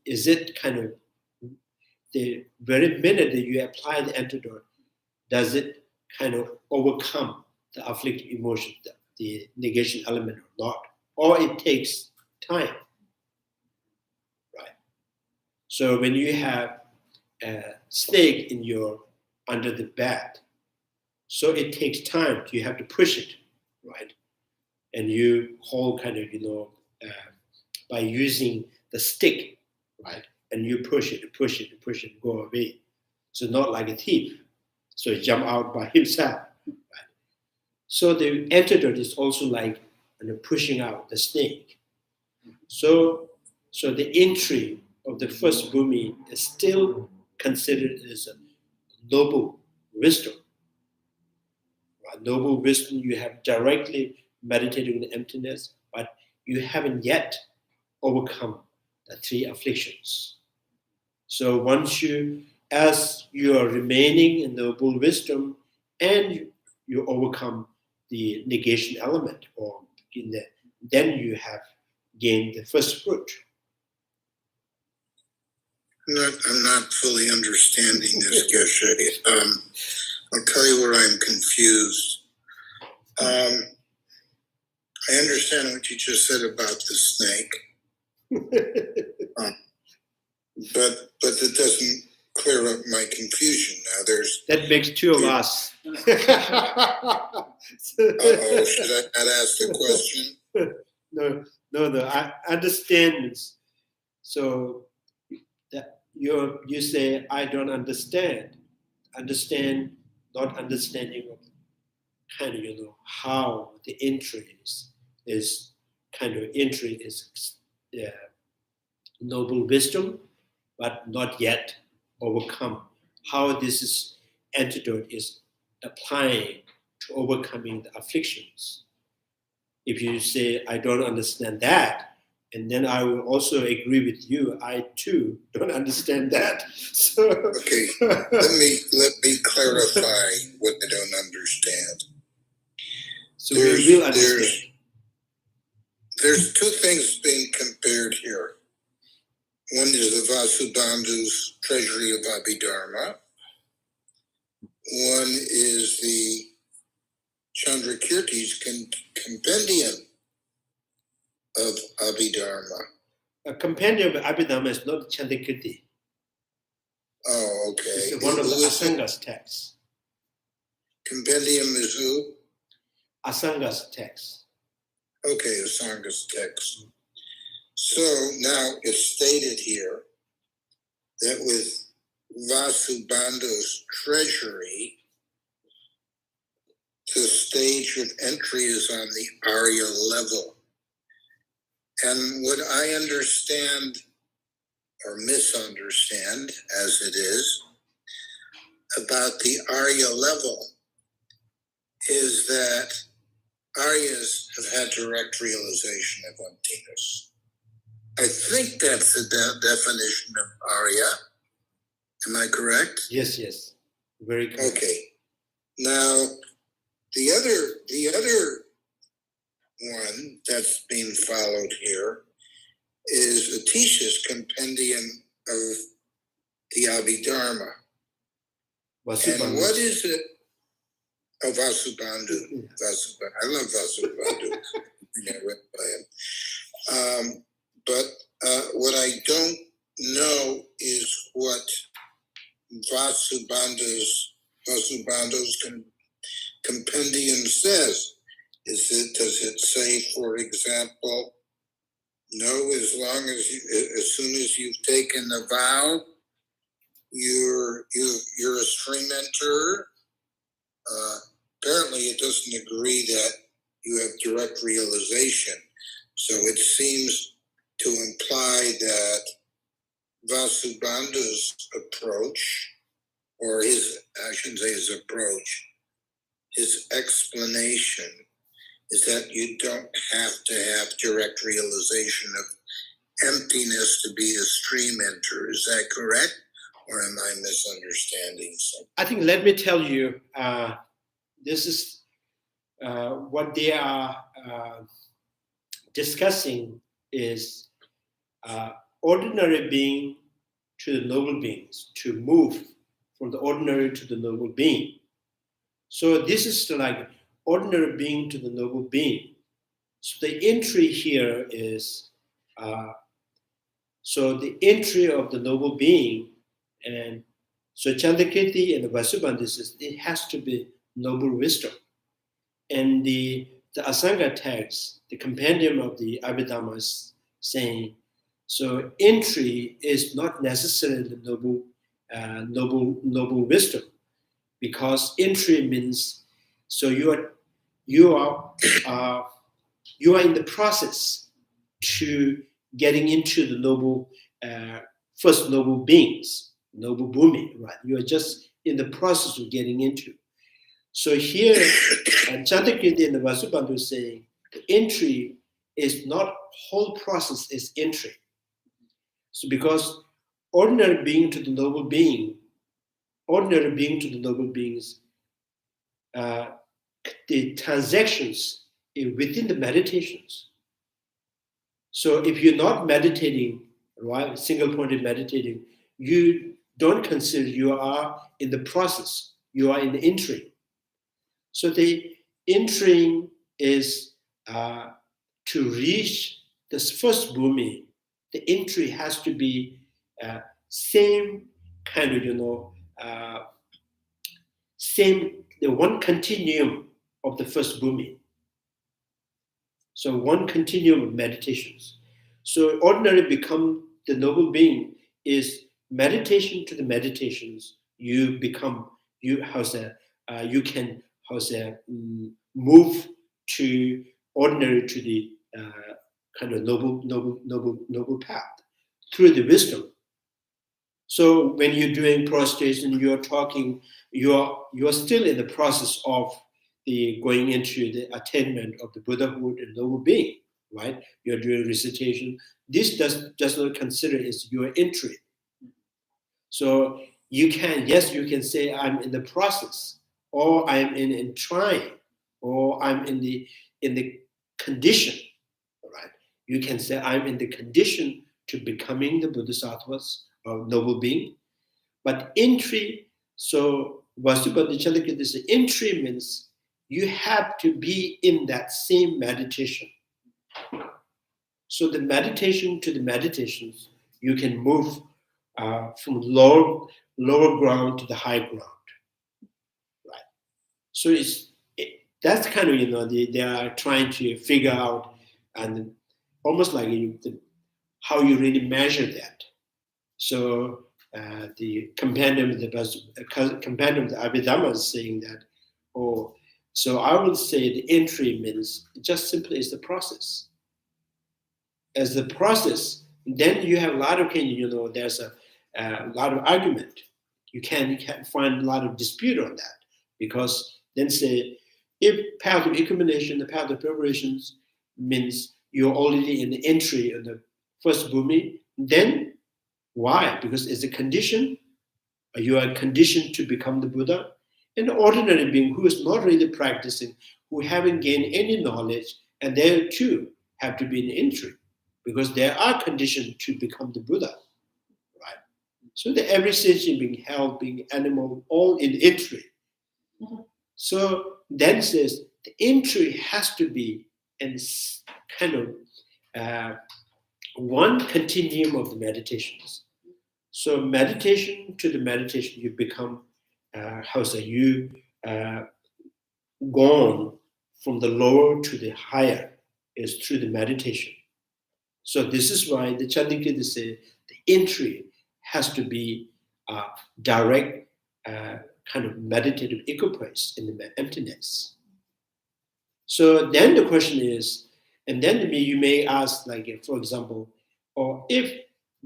is it the very minute that you apply the antidote, does it overcome the afflictive emotion, the negation element or not? Or it takes time, right? So when you have a snake under the bed, so it takes time. You have to push it, right? And you hold by using the stick, right? And you push it, go away. So not like a thief. So he jump out by himself, right? So the antidote is also like pushing out the snake. So the entry of the first bhumi is still considered as a noble wisdom. Right? Noble wisdom, you have directly meditated in the emptiness, but you haven't yet overcome the 3 afflictions. So as you are remaining in noble wisdom and you overcome the negation element, then you have gained the first fruit. I'm not fully understanding this, Geshe. I'll tell you where I'm confused. I understand what you just said about the snake, but that doesn't clear up my confusion. Now that makes 2 of us. Should I not ask the question? No. I understand. So that you say I don't understand. Understand, not understanding of how the entry is noble wisdom, but not yet overcome. How this antidote is applying to overcoming the afflictions. If you say, I don't understand that, and then I will also agree with you, I too don't understand that. So okay, let me clarify what I don't understand. So we will understand. there's two things being compared here. One is the Vasubandhu's treasury of Abhidharma. One is the Chandrakirti's compendium of Abhidharma. A compendium of Abhidharma is not Chandrakirti. Oh, okay. It's one of the Asanga's texts. Compendium is who? Asanga's text. Okay, Asanga's text. So now it's stated here that with Vasubandhu's treasury, the stage of entry is on the Arya level. And what I understand or misunderstand, as it is, about the Arya level is that Aryas have had direct realization of emptiness. I think that's the definition of Arya. Am I correct? Yes. Very correct. Okay. Now, the other one that's being followed here is Atisha's compendium of the Abhidharma. And what is it? Oh, Vasubandhu. Vasubandhu. I love Vasubandhu. I read by him. But what I don't know is what Vasubandhu's compendium says. Does it say, for example, no, as soon as you've taken the vow, you're a stream enterer? Apparently it doesn't agree that you have direct realization. So it seems to imply that Vasubandhu's approach, or I shouldn't say his approach, his explanation is that you don't have to have direct realization of emptiness to be a stream enterer. Is that correct? Or am I misunderstanding something? I think, let me tell you, this is what they are discussing is ordinary being to the noble beings, to move from the ordinary to the noble being. So this is like ordinary being to the noble being. So the entry here is, so the entry of the noble being, and so Chandrakirti and the Vasubandhu says it has to be noble wisdom. And the Asanga text, the compendium of the Abhidharma is saying, so entry is not necessarily noble wisdom, because entry means so you are in the process to getting into the noble first noble beings, noble bhumi, right? You are just in the process of getting into. So here, Chandrakirti and the Vasubandhu is saying the entry is not whole process is entry. So because ordinary being to the noble beings, the transactions within the meditations. So if you're not meditating, right, single-pointed meditating, you don't consider you are in the process, you are in the entry. So the entering is to reach this first bhumi, the entry has to be same kind of, the one continuum of the first bhumi. So one continuum of meditations. So ordinary become the noble being is meditation to the meditations. You become, you can move to ordinary to the kind of noble path through the wisdom. So when you're doing prostration, you're talking, you're still in the process of the going into the attainment of the buddhahood and noble being, right? You're doing recitation. This does not consider as your entry. So you can say I'm in the process, or I'm in trying, or I'm in the condition, right? You can say, I'm in the condition to becoming the bodhisattvas or noble being. But entry, so Vasubandhu Chandrakirti says, entry means you have to be in that same meditation. So the meditation to the meditations, you can move from lower ground to the high ground, right? So that's kind of, they are trying to figure out, and almost like how you really measure that. So the compendium of the Abhidhamma is saying that, so I would say the entry means just simply is the process. As the process, then you have a lot of there's a lot of argument. You can find a lot of dispute on that, because then say, if path of accumulation, the path of preparations means you're already in the entry of the first bhumi, then why? Because it's a condition. You are conditioned to become the Buddha. An ordinary being who is not really practicing, who haven't gained any knowledge, and they too have to be in entry, because they are conditioned to become the Buddha, right? So the every sentient being, held being, animal, all in entry. Mm-hmm. So then says the entry has to be in kind of one continuum of the meditations. So meditation to the meditation, you become, gone from the lower to the higher is through the meditation. So this is why the Chandrakirti say the entry has to be direct, kind of meditative equipoise in the emptiness. So then the question is, and then you may ask, like, for example, or if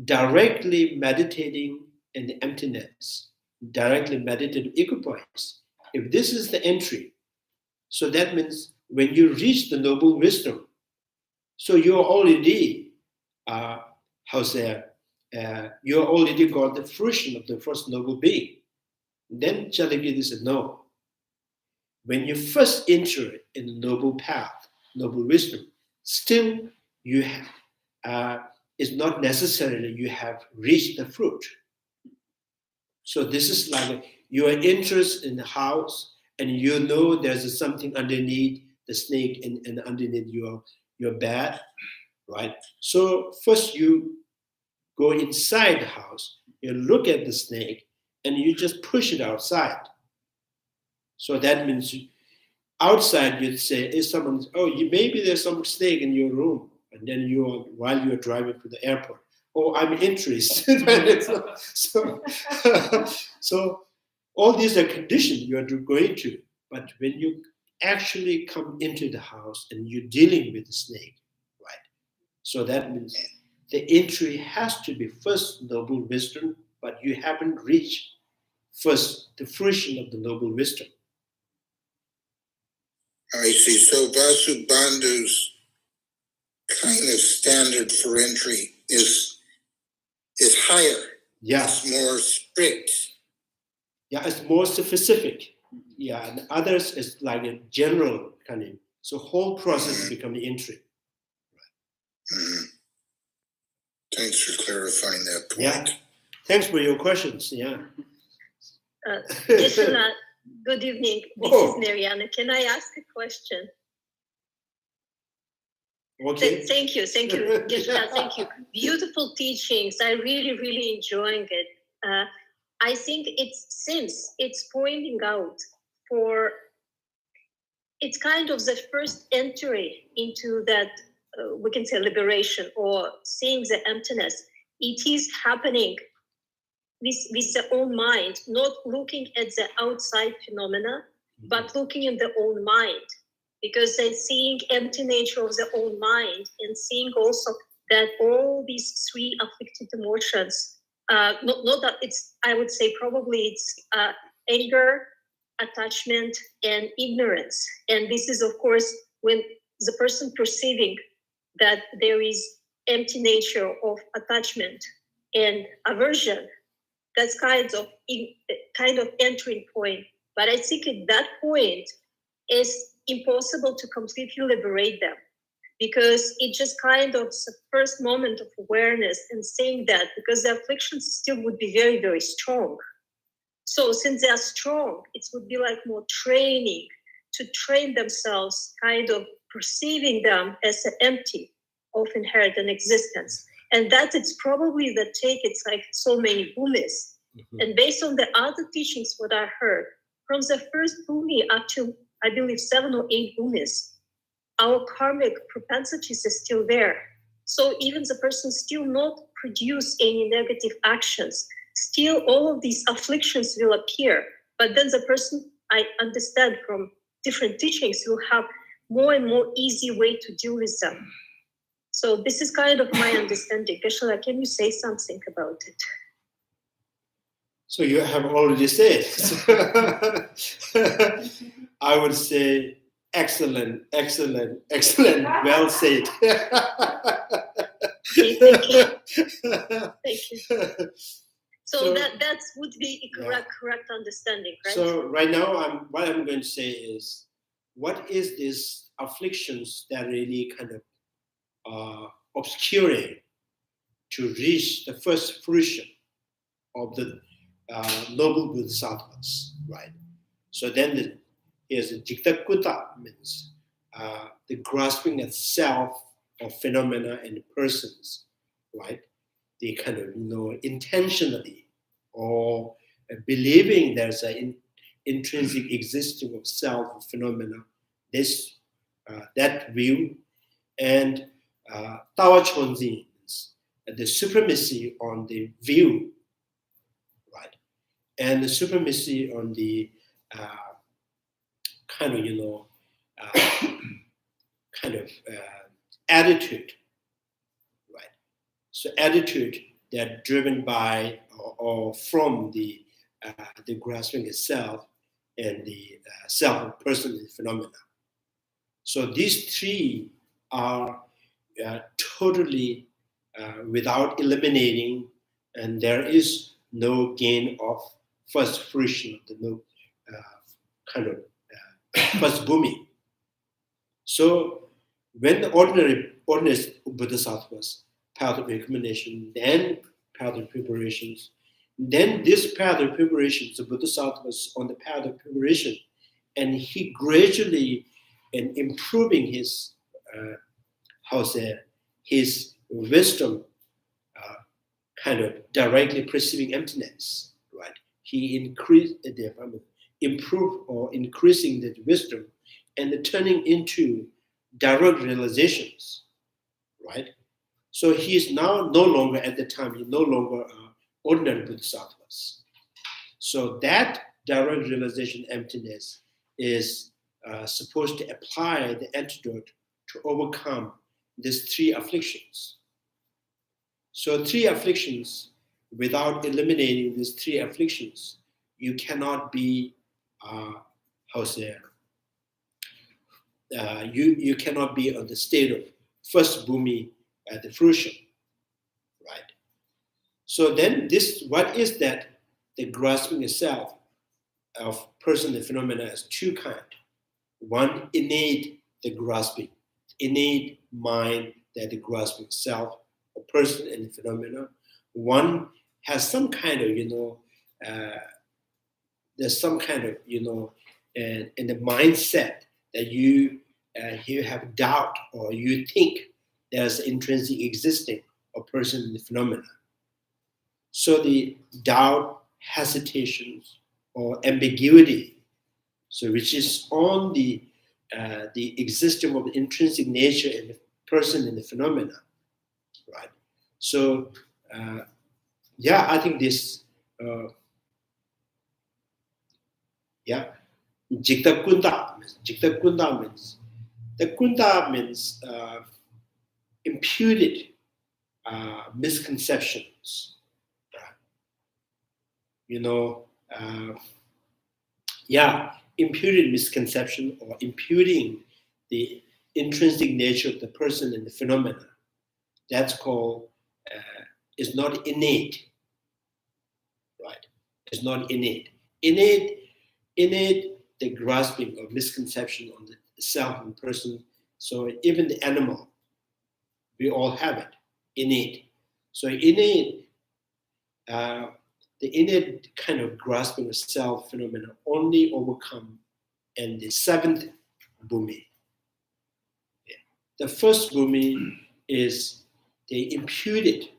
directly meditating in the emptiness, directly meditative equipoise, if this is the entry, so that means when you reach the noble wisdom, so you're already, you already got the fruition of the first noble being. Then Chandrakirti said, no. When you first enter in the noble path, noble wisdom, still you have, it's not necessarily you have reached the fruit. So this is like your interest in the house, and you know there's something underneath the snake and underneath your bed, right? So first you go inside the house, you look at the snake, and you just push it outside. So that means outside you'd say, if someone's, maybe there's some snake in your room, and then while you're driving to the airport, I'm interested. So all these are conditions you are going to, but when you actually come into the house and you're dealing with the snake, right? So that means the entry has to be first noble wisdom, but you haven't reached first the fruition of the noble wisdom. I see. So Vasubandhu's kind of standard for entry is higher. Yeah. It's more strict. Yeah, it's more specific. Yeah, and others is like a general kind of. So whole process become the entry. Right. Mm-hmm. Thanks for clarifying that point. Yeah. Thanks for your questions. Yeah. Geshe-la, good evening. This is Mariana. Can I ask a question? Okay. Thank you, Geshe-la, thank you. Beautiful teachings. I really enjoying it. I think it's pointing out it's kind of the first entry into that, we can say, liberation or seeing the emptiness. It is happening with the own mind, not looking at the outside phenomena, but looking in the own mind. Because they're seeing empty nature of the own mind, and seeing also that all these three afflicted emotions, not that it's, I would say probably it's anger, attachment, and ignorance. And this is, of course, when the person perceiving that there is empty nature of attachment and aversion, that's kind of entering point. But I think at that point, it's impossible to completely liberate them. because it just kind of the first moment of awareness and saying that, because the afflictions still would be very, very strong. So since they are strong, it would be like more training to train themselves, kind of perceiving them as empty of inherent existence. And that it's probably the take, it's like so many bhumis. Mm-hmm. And based on the other teachings, what I heard, from the first bhumi up to, I believe, 7 or 8 bhumis, our karmic propensities are still there. So even the person still not produce any negative actions, still all of these afflictions will appear. But then the person, I understand from different teachings, will have more and more easy way to deal with them. So this is kind of my understanding. Geshe-la, can you say something about it? So you have already said. I would say excellent, excellent, excellent. Well said. Okay, thank you. Thank you. So that would be a correct understanding, right? So right now, what I'm going to say is, what is these afflictions that really kind of obscuring to reach the first fruition of the noble bodhisattvas, right? So then here's the jikta-kuta, means the grasping at self of phenomena and persons, right? The kind of, intentionally or believing there's an intrinsic existence of self of phenomena, that view, and tawa chonzi, the supremacy on the view, right? And the supremacy on the attitude, right? So attitude that driven by or from the grasping itself and the self of person and phenomena. So these three are totally without eliminating, and there is no gain of first fruition, no first bhumi. So when the ordinary bodhisattvas, path of accumulation, then path of preparations, then this path of preparations, the bodhisattvas on the path of preparation, and he gradually and improving his his wisdom, directly perceiving emptiness, right? He improve or increasing the wisdom and turning into direct realizations, right? So he is now no longer, at the time, he's no longer ordinary bodhisattvas. So that direct realization emptiness is supposed to apply the antidote to overcome these three afflictions. So three afflictions, without eliminating these three afflictions, you cannot be, you cannot be on the state of first bhumi at the fruition, right? So then what is that? The grasping itself of person and phenomena is two kinds. One, innate, the grasping, innate mind that the grasping self, a person and the phenomena. One has some kind of, there's some kind of, in the mindset that you have doubt or you think there's intrinsic existing a person and the phenomena. So the doubt, hesitations, or ambiguity, so which is on the existence of intrinsic nature in the person and the phenomena, right? So I think this jikta kunda means the kunda means imputed misconceptions, imputed misconception or imputing the intrinsic nature of the person and the phenomena. That's called, is not innate, right? It's not innate. Innate, the grasping of misconception on the self and person So even the animal, we all have it, innate. So innate, the innate kind of grasping of self phenomena only overcome in the seventh bhumi. Yeah. The first bhumi is the imputed,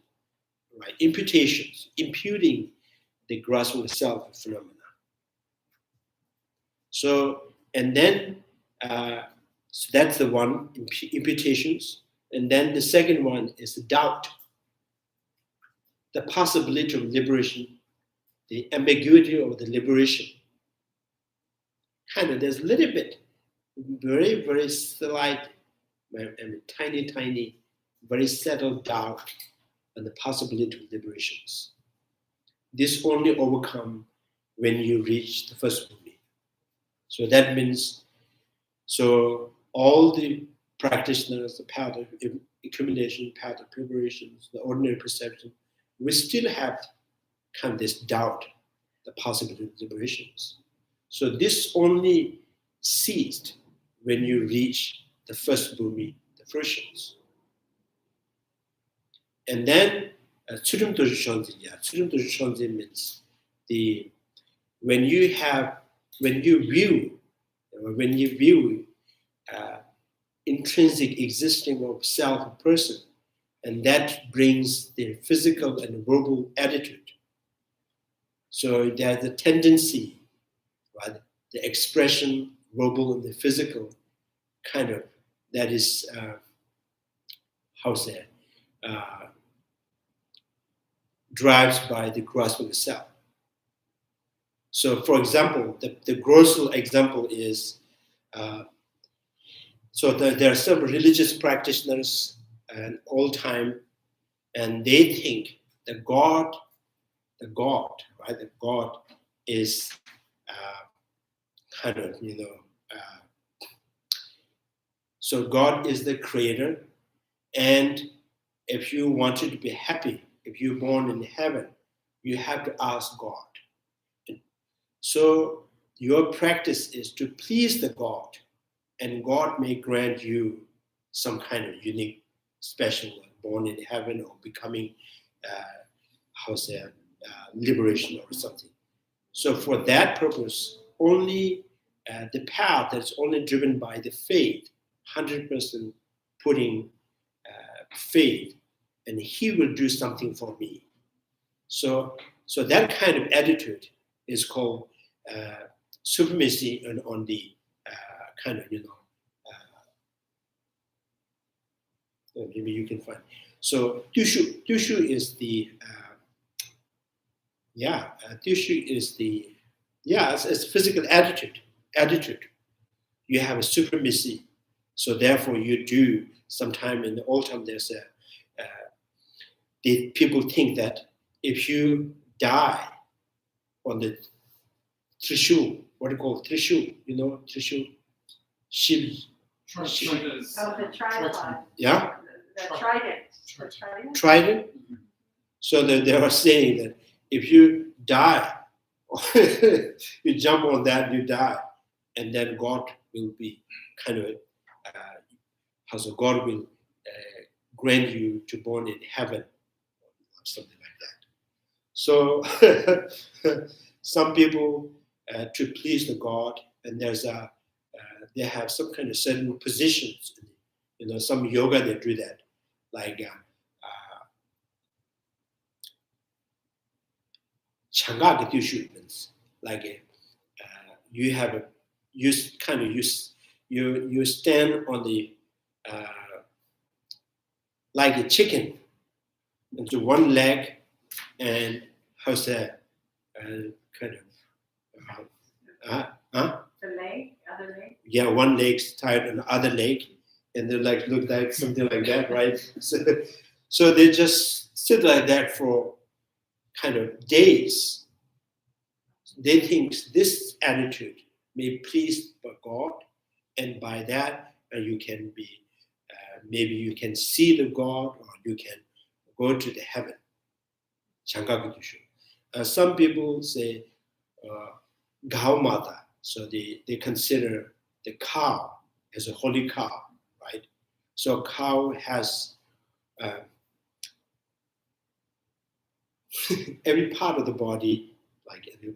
right? Imputations, imputing the grasping of self phenomena. So, and then, so that's the one, imputations. And then the second one is the doubt, the possibility of liberation, the ambiguity of the liberation. Kind of, there's a little bit, very, very slight, and tiny, very settled doubt on the possibility of liberations. This only overcome when you reach the first bhumi. So that means, so all the practitioners, the path of accumulation, path of preparations, the ordinary perception, we still have kind of this doubt, the possibility of liberations. So this only ceased when you reach the first bhumi, the fruitions. And then Tsurum Toshi Shonzi means when you view intrinsic existing of self person, and that brings the physical and verbal attitude. So there's a tendency, right? The expression, verbal and the physical, kind of, that is, drives by the grasping of self. So, for example, the grossal example is, so there are some religious practitioners and all time, and they think the God, right? The God is kind of, so God is the creator, and if you wanted to be happy, if you're born in heaven, you have to ask God. So your practice is to please the God, and God may grant you some kind of unique, special, born in heaven or becoming, liberation or something. So for that purpose, only the path that's only driven by the faith, 100% putting faith, and He will do something for me. So that kind of attitude is called supremacy on the kind of, maybe you can find. So Dushu is the, Dushu is the, it's physical attitude. You have a supremacy. So therefore you do, sometime in the old time there's the people think that if you die on the Trishul, what do you call Trishul? Trishul? Shiv. Oh, the tripod. Yeah? The trident. The trident? Trident? So they are saying that if you die, you jump on that, you die, and then God will be kind of, God will grant you to born in heaven, or something like that. So some people, to please the God, and they have some kind of certain positions. Some yoga they do that, like Chandrakirti treatments. Like you stand on the like a chicken, into one leg, and kind of The leg, other leg. Yeah, one leg's tied on the other leg, and they look like something like that, right? So they just sit like that for kind of days. They think this attitude may please God, and by that you can be, maybe you can see the God, or you can go to the heaven. Some people say Gaumata, so they consider the cow as a holy cow, right? So cow has every part of the body, like in the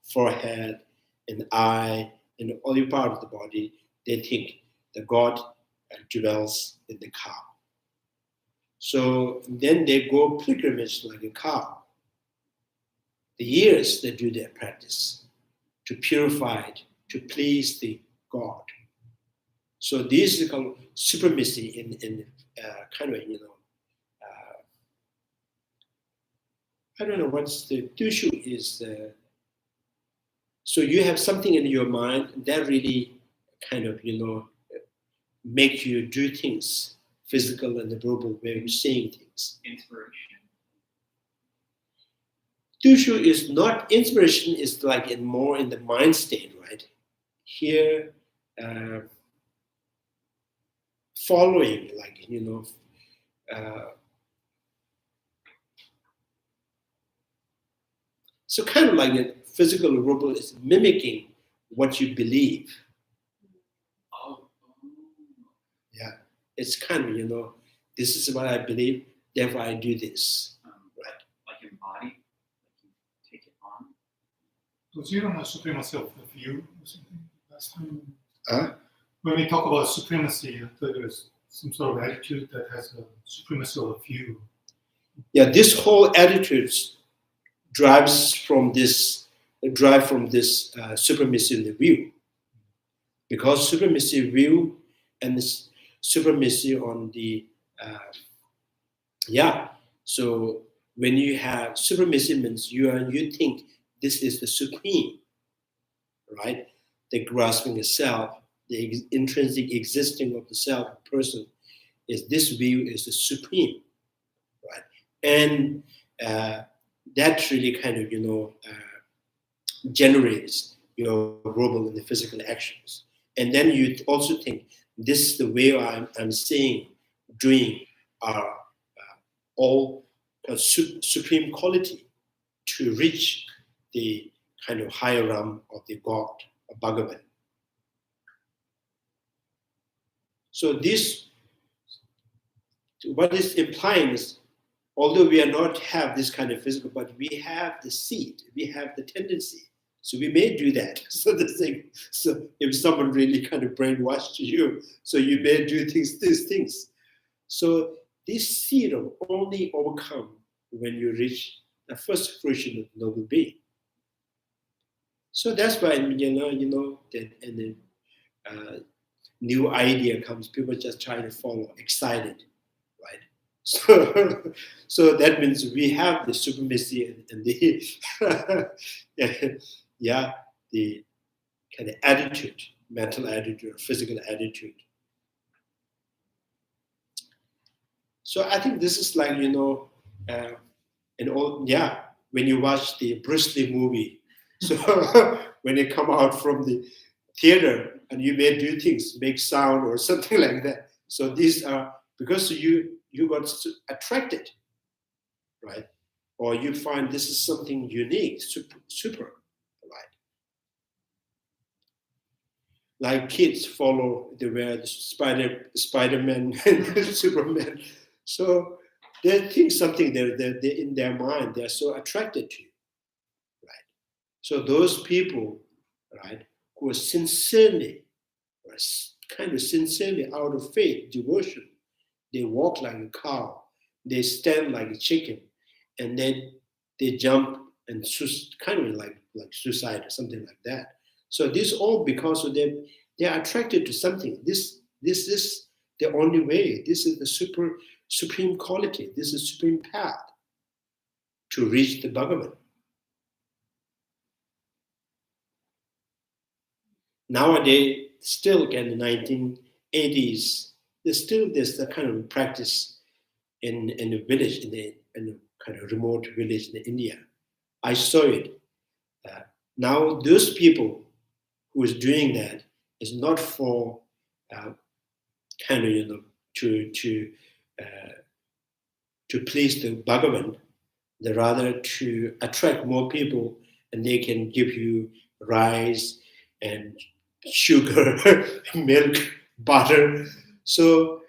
forehead, and eye, and every part of the body, they think the God dwells in the cow. So then they go pilgrimage like a cow. The years they do their practice to purify it, to please the God. So this is called supremacy in kind of, I don't know what's the dushu is. So you have something in your mind that really kind of, make you do things, physical and the verbal way of saying things. Inspiration. Dushu is not inspiration, is like more in the mind state, right? Here, following, like, so kind of like a physical verbal is mimicking what you believe. Oh. Yeah, it's kind of, this is what I believe, therefore I do this, right? Like embody, like you take it on. Was you on the supremacy of the view or something last time? Huh? When we talk about supremacy, I thought there's some sort of attitude that has a supremacy of the view. Yeah, this whole attitude drives from this supremacy of the view, because supremacy view and this supremacy on the so when you have supremacy means you think this is the supreme, right? The grasping of self, the intrinsic existing of the self person, is this view is the supreme, right? And that really kind of generates your verbal and the physical actions. And then you also think this is the way I'm saying, doing are all supreme quality to reach the kind of higher realm of the God, of Bhagavan. So this, what is implying is, although we are not have this kind of physical, but we have the seed, we have the tendency. So we may do that. So if someone really kind of brainwashed you, so you may do these things. So this seed will only overcome when you reach the first fruition of the noble being. So that's why that and then new idea comes, people just try to follow, excited, right? So that means we have the supremacy and the the kind of attitude, mental attitude or physical attitude. So I think this is like when you watch the Bruce Lee movie, so when you come out from the theater and you may do things, make sound or something like that. So these are because you got attracted, right? Or you find this is something unique, super, right? Like kids follow the Spider-Man and Superman. So they think something they're in their mind, they're so attracted to, right? So those people, right, who are sincerely out of faith, devotion, they walk like a cow, they stand like a chicken, and then they jump and kind of like suicide or something like that. So this all because of them, they are attracted to something. This is the only way. This is the supreme quality. This is supreme path to reach the Bhagavan. Nowadays, still in the 1980s, there's the kind of practice in a village, in a kind of remote village in India. I saw it. Now those people who is doing that is not for to please the Bhagavan, they're rather to attract more people, and they can give you rice and sugar, milk, butter. So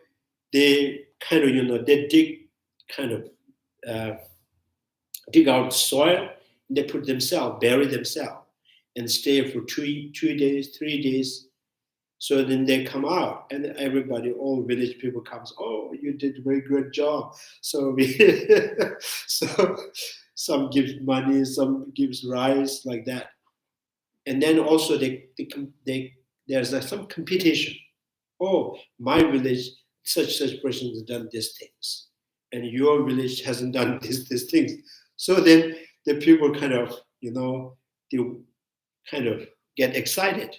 they kind of, they dig out soil, and they put themselves, bury themselves, and stay for 2 days, 3 days. So then they come out, and everybody, all village people comes, oh, you did a very good job. So so some gives money, some gives rice, like that. And then also there's like some competition. Oh, my village, such person has done these things, and your village hasn't done these things. So then the people kind of, they kind of get excited.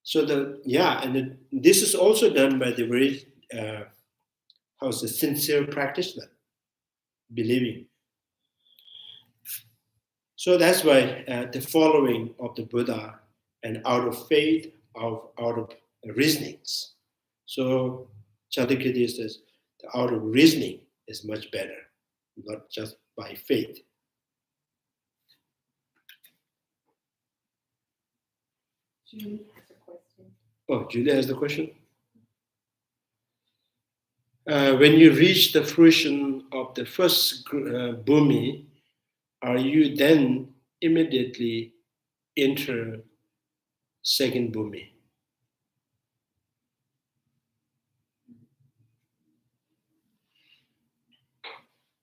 So this is also done by the very sincere practitioner, believing. So that's why the following of the Buddha and out of faith, out of reasonings. So Chandrakirti says the out of reasoning is much better, not just by faith. Julie has a question. Oh, Julia has the question. When you reach the fruition of the first bhumi, are you then immediately enter second bhumi?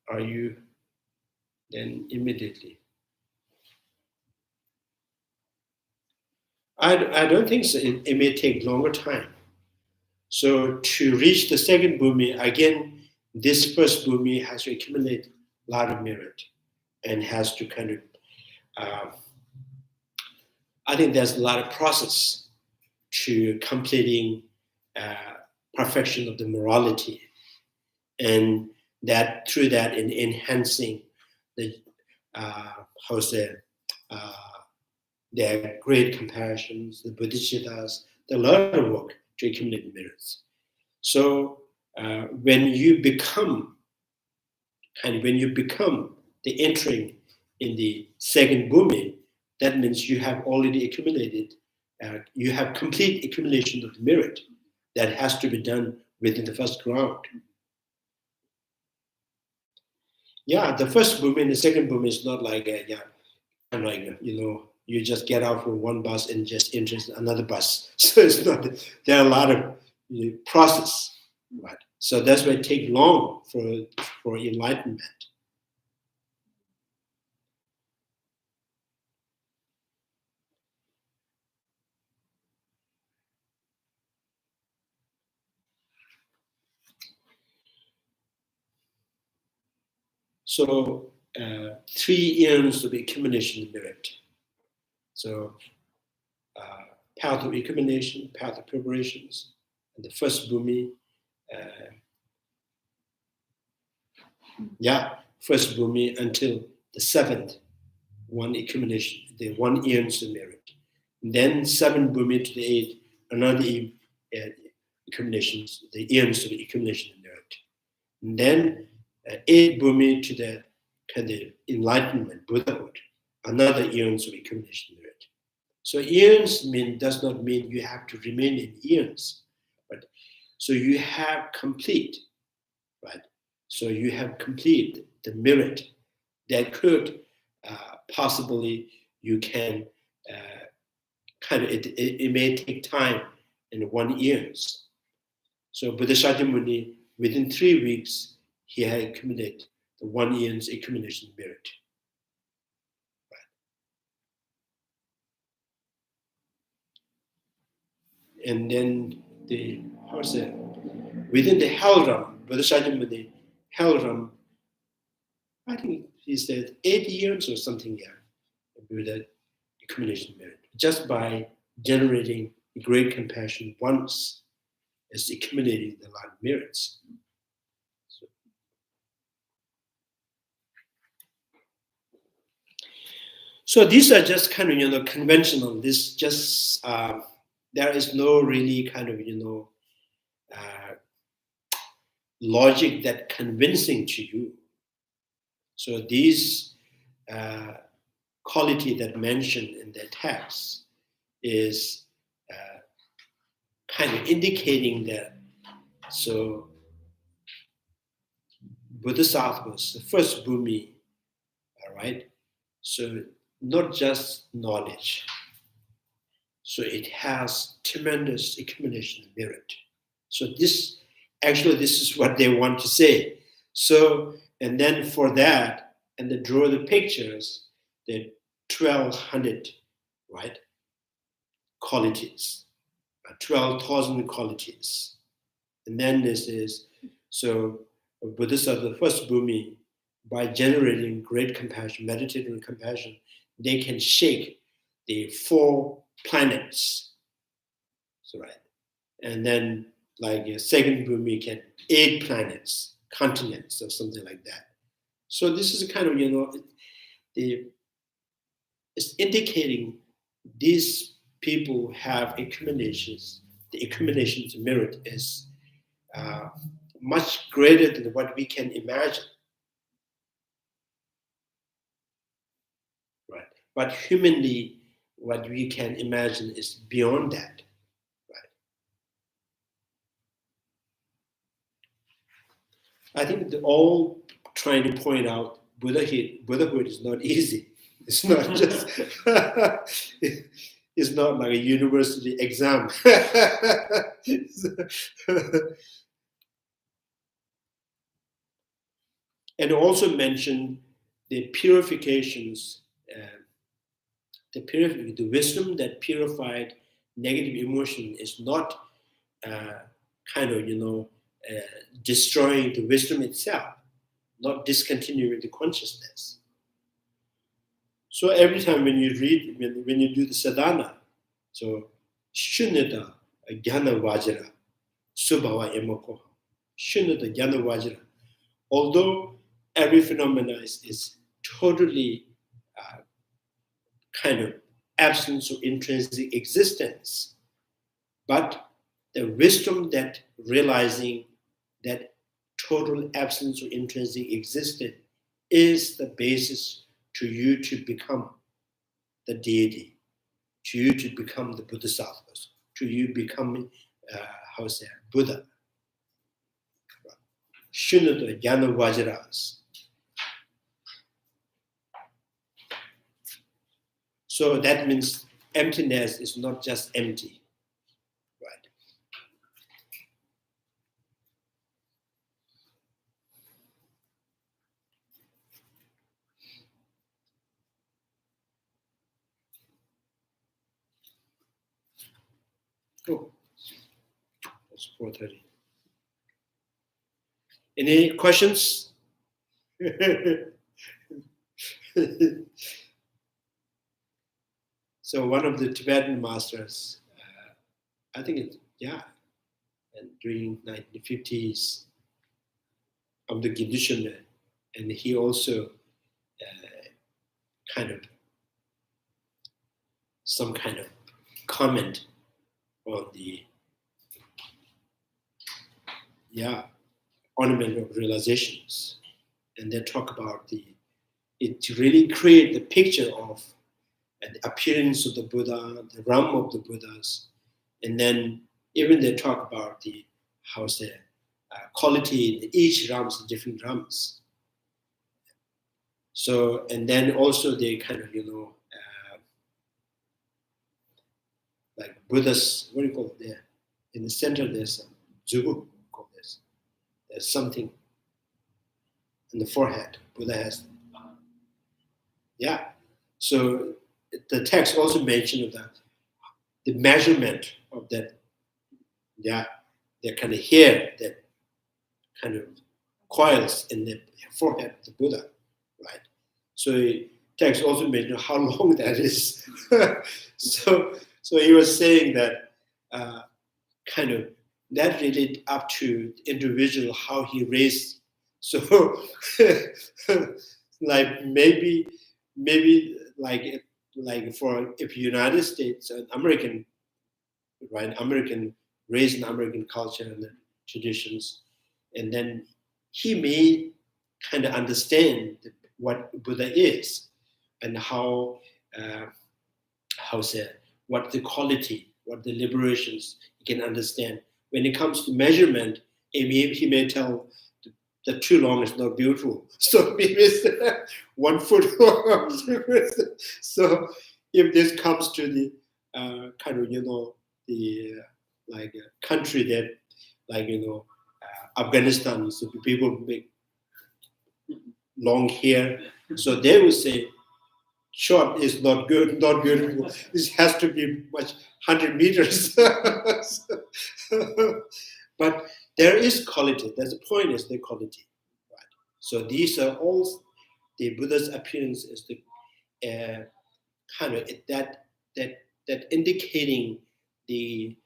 Are you then immediately? I don't think so. It may take longer time. So to reach the second bhumi, again, this first bhumi has to accumulate a lot of merit and has to kind of, I think there's a lot of process to completing perfection of the morality, and that through that in enhancing the, their great compassions, the bodhisattvas, the lot of work to accumulate merits. So when you become the entering in the second bhumi, that means you have already accumulated, you have complete accumulation of the merit that has to be done within the first round. Yeah, the first bhumi and the second bhumi is not like, you just get out from one bus and just enter another bus. So it's not, there are a lot of process, right? So that's why it takes long for enlightenment. So 3 years of accumulation merit. So path of accumulation, path of preparations, and the first bhumi, first bhumi until the 7th, one accumulation, the 1 year's merit. And then 7 bhumi to the 8th, another accumulations, the years of accumulation merit. And then 8 bhumi to the kind of enlightenment, buddhahood, another years of accumulation merit. So eons does not mean you have to remain in eons, but so you have complete, right? So you have complete the merit that could possibly you can it may take time in 1 year. So Bodhisattva Muni, within 3 weeks, he had accumulated the 1 year's accumulation merit. And then within the hell realm, Bodhisattva Muni, hell realm, I think he said 8 years or something, with that accumulation merit. Just by generating great compassion once, is accumulating a lot of merits. So these are just kind of, conventional. This just, there is no really kind of, logic that convincing to you. So these quality that mentioned in the text is kind of indicating that So bodhisattvas, the first bhumi, all right? So not just knowledge. So it has tremendous accumulation of merit. So this is what they want to say. So, and then for that, and they draw the pictures, the 1,200, right, qualities, 12,000 qualities. And then this is, so Bodhisattva, the first bhumi, by generating great compassion, meditating compassion, they can shake the 4 planets. So, right. And then like a second bhumi can 8 planets, continents, or something like that. So this is a kind of, it's indicating these people have accumulations. The accumulations of merit is much greater than what we can imagine. Right. But humanly, what we can imagine is beyond that. I think they're all trying to point out Buddhahood is not easy. It's not just, it's not like a university exam. And also mention the purifications, the wisdom that purified negative emotion is not destroying the wisdom itself, not discontinuing the consciousness. So every time when you read, when you do the sadhana, so shunyata jnana vajra subhava emokoha, shunyata jnana vajra. Although every phenomenon is totally kind of absence of intrinsic existence, but the wisdom that realizing that total absence of intrinsic existence is the basis to you to become the deity, to you to become the bodhisattvas, to you becoming, Buddha. Shunyata jnana vajras. So that means emptiness is not just empty. Oh, it's 4:30. Any questions? So one of the Tibetan masters, I think and during 1950s, of the Gindushan, and he also some kind of comment on the ornament of realizations, and they talk about it really create the picture of the appearance of the Buddha, the realm of the Buddhas, and then even they talk about the quality in each realms, different realms. So, and then also they kind of like Buddha's, what do you call it there? In the center there's a zubu, call this. There's something in the forehead. Buddha has. So the text also mentioned that the measurement of that, the kind of hair that kind of coils in the forehead of the Buddha, right? So the text also mentioned how long that is. So he was saying that that related up to the individual, how he raised. So like maybe like for if United States and American, right? American raised in American culture and the traditions, and then he may kind of understand what Buddha is and what the quality, what the liberations he can understand. When it comes to measurement, he may tell that too long is not beautiful. So maybe it's 1 foot long. So if this comes to the kind of, the like country that, like, Afghanistan, so people make long hair. So they will say, short is not good, not beautiful. This has to be much 100 meters. But there is quality. That's the point, is the quality. Right? So these are all the Buddha's appearance is the kind of that indicating the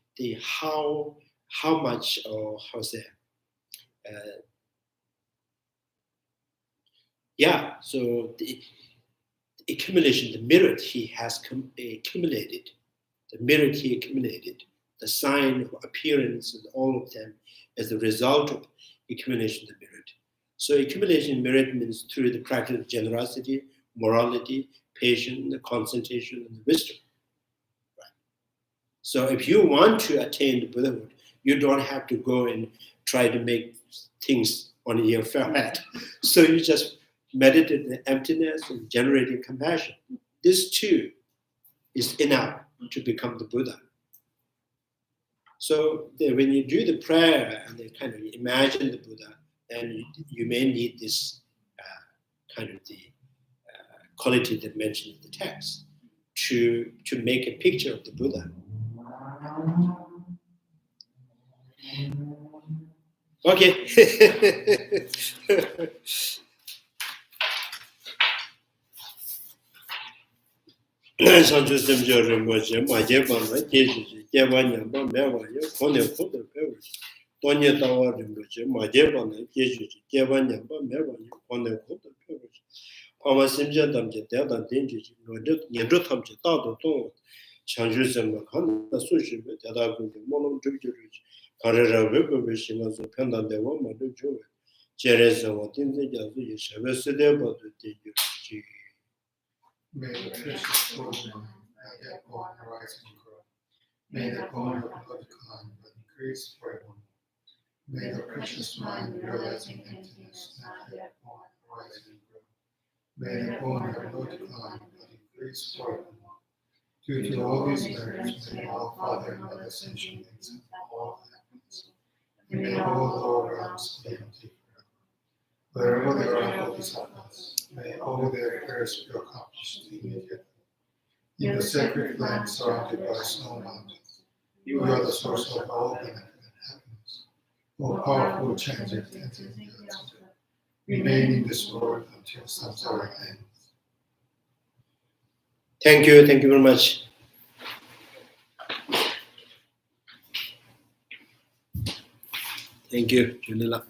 how much, or how say, so the accumulation, the merit he has accumulated, the sign of appearance, and all of them as a result of accumulation of merit. So accumulation of merit means through the practice of generosity, morality, patience, the concentration, and the wisdom. Right? So if you want to attain the Buddhahood, you don't have to go and try to make things on your felt. So you just meditate in emptiness and generating compassion. This too is enough to become the Buddha. So when you do the prayer and they kind of imagine the Buddha, then you may need this kind of the quality that mentioned in the text to make a picture of the Buddha. Okay. Sanju Simjo Rinpoche, Majepan, Jeji, Jevanya, Mewa, Kone Koda Pevers, Tonya Tawa Rinpoche, Majepan, Jeji, Jevanya, Mewa, Kone Koda Pevers, Pama Simja Damja, Dada Dinji, Yedutamja, Tado Tonga, Sanju Simba, Kanda Sushi, Dada Gundi, Monom Jujuj, Carrera Vipavishima, Penda de Wama, Joe, Jereza, Watinja, Shaveside, but the May the precious children at that born rise and grow. May the bone of blood decline but increase forevermore. May the precious mind realizing emptiness not yet born rise and grow. May the bone of blood decline but increase forevermore. Due to all these merits, may all Father and Mother Ascension accept all happiness. And may all lower realms be empty forever. Wherever there are bodhisattvas, may all their prayers be accomplished immediately. In the sacred land surrounded by snow mountains, you are the source of all benefit and happiness. O powerful Chandrakirti, remain in this world until samsara ends. Thank you very much. Thank you, Junila.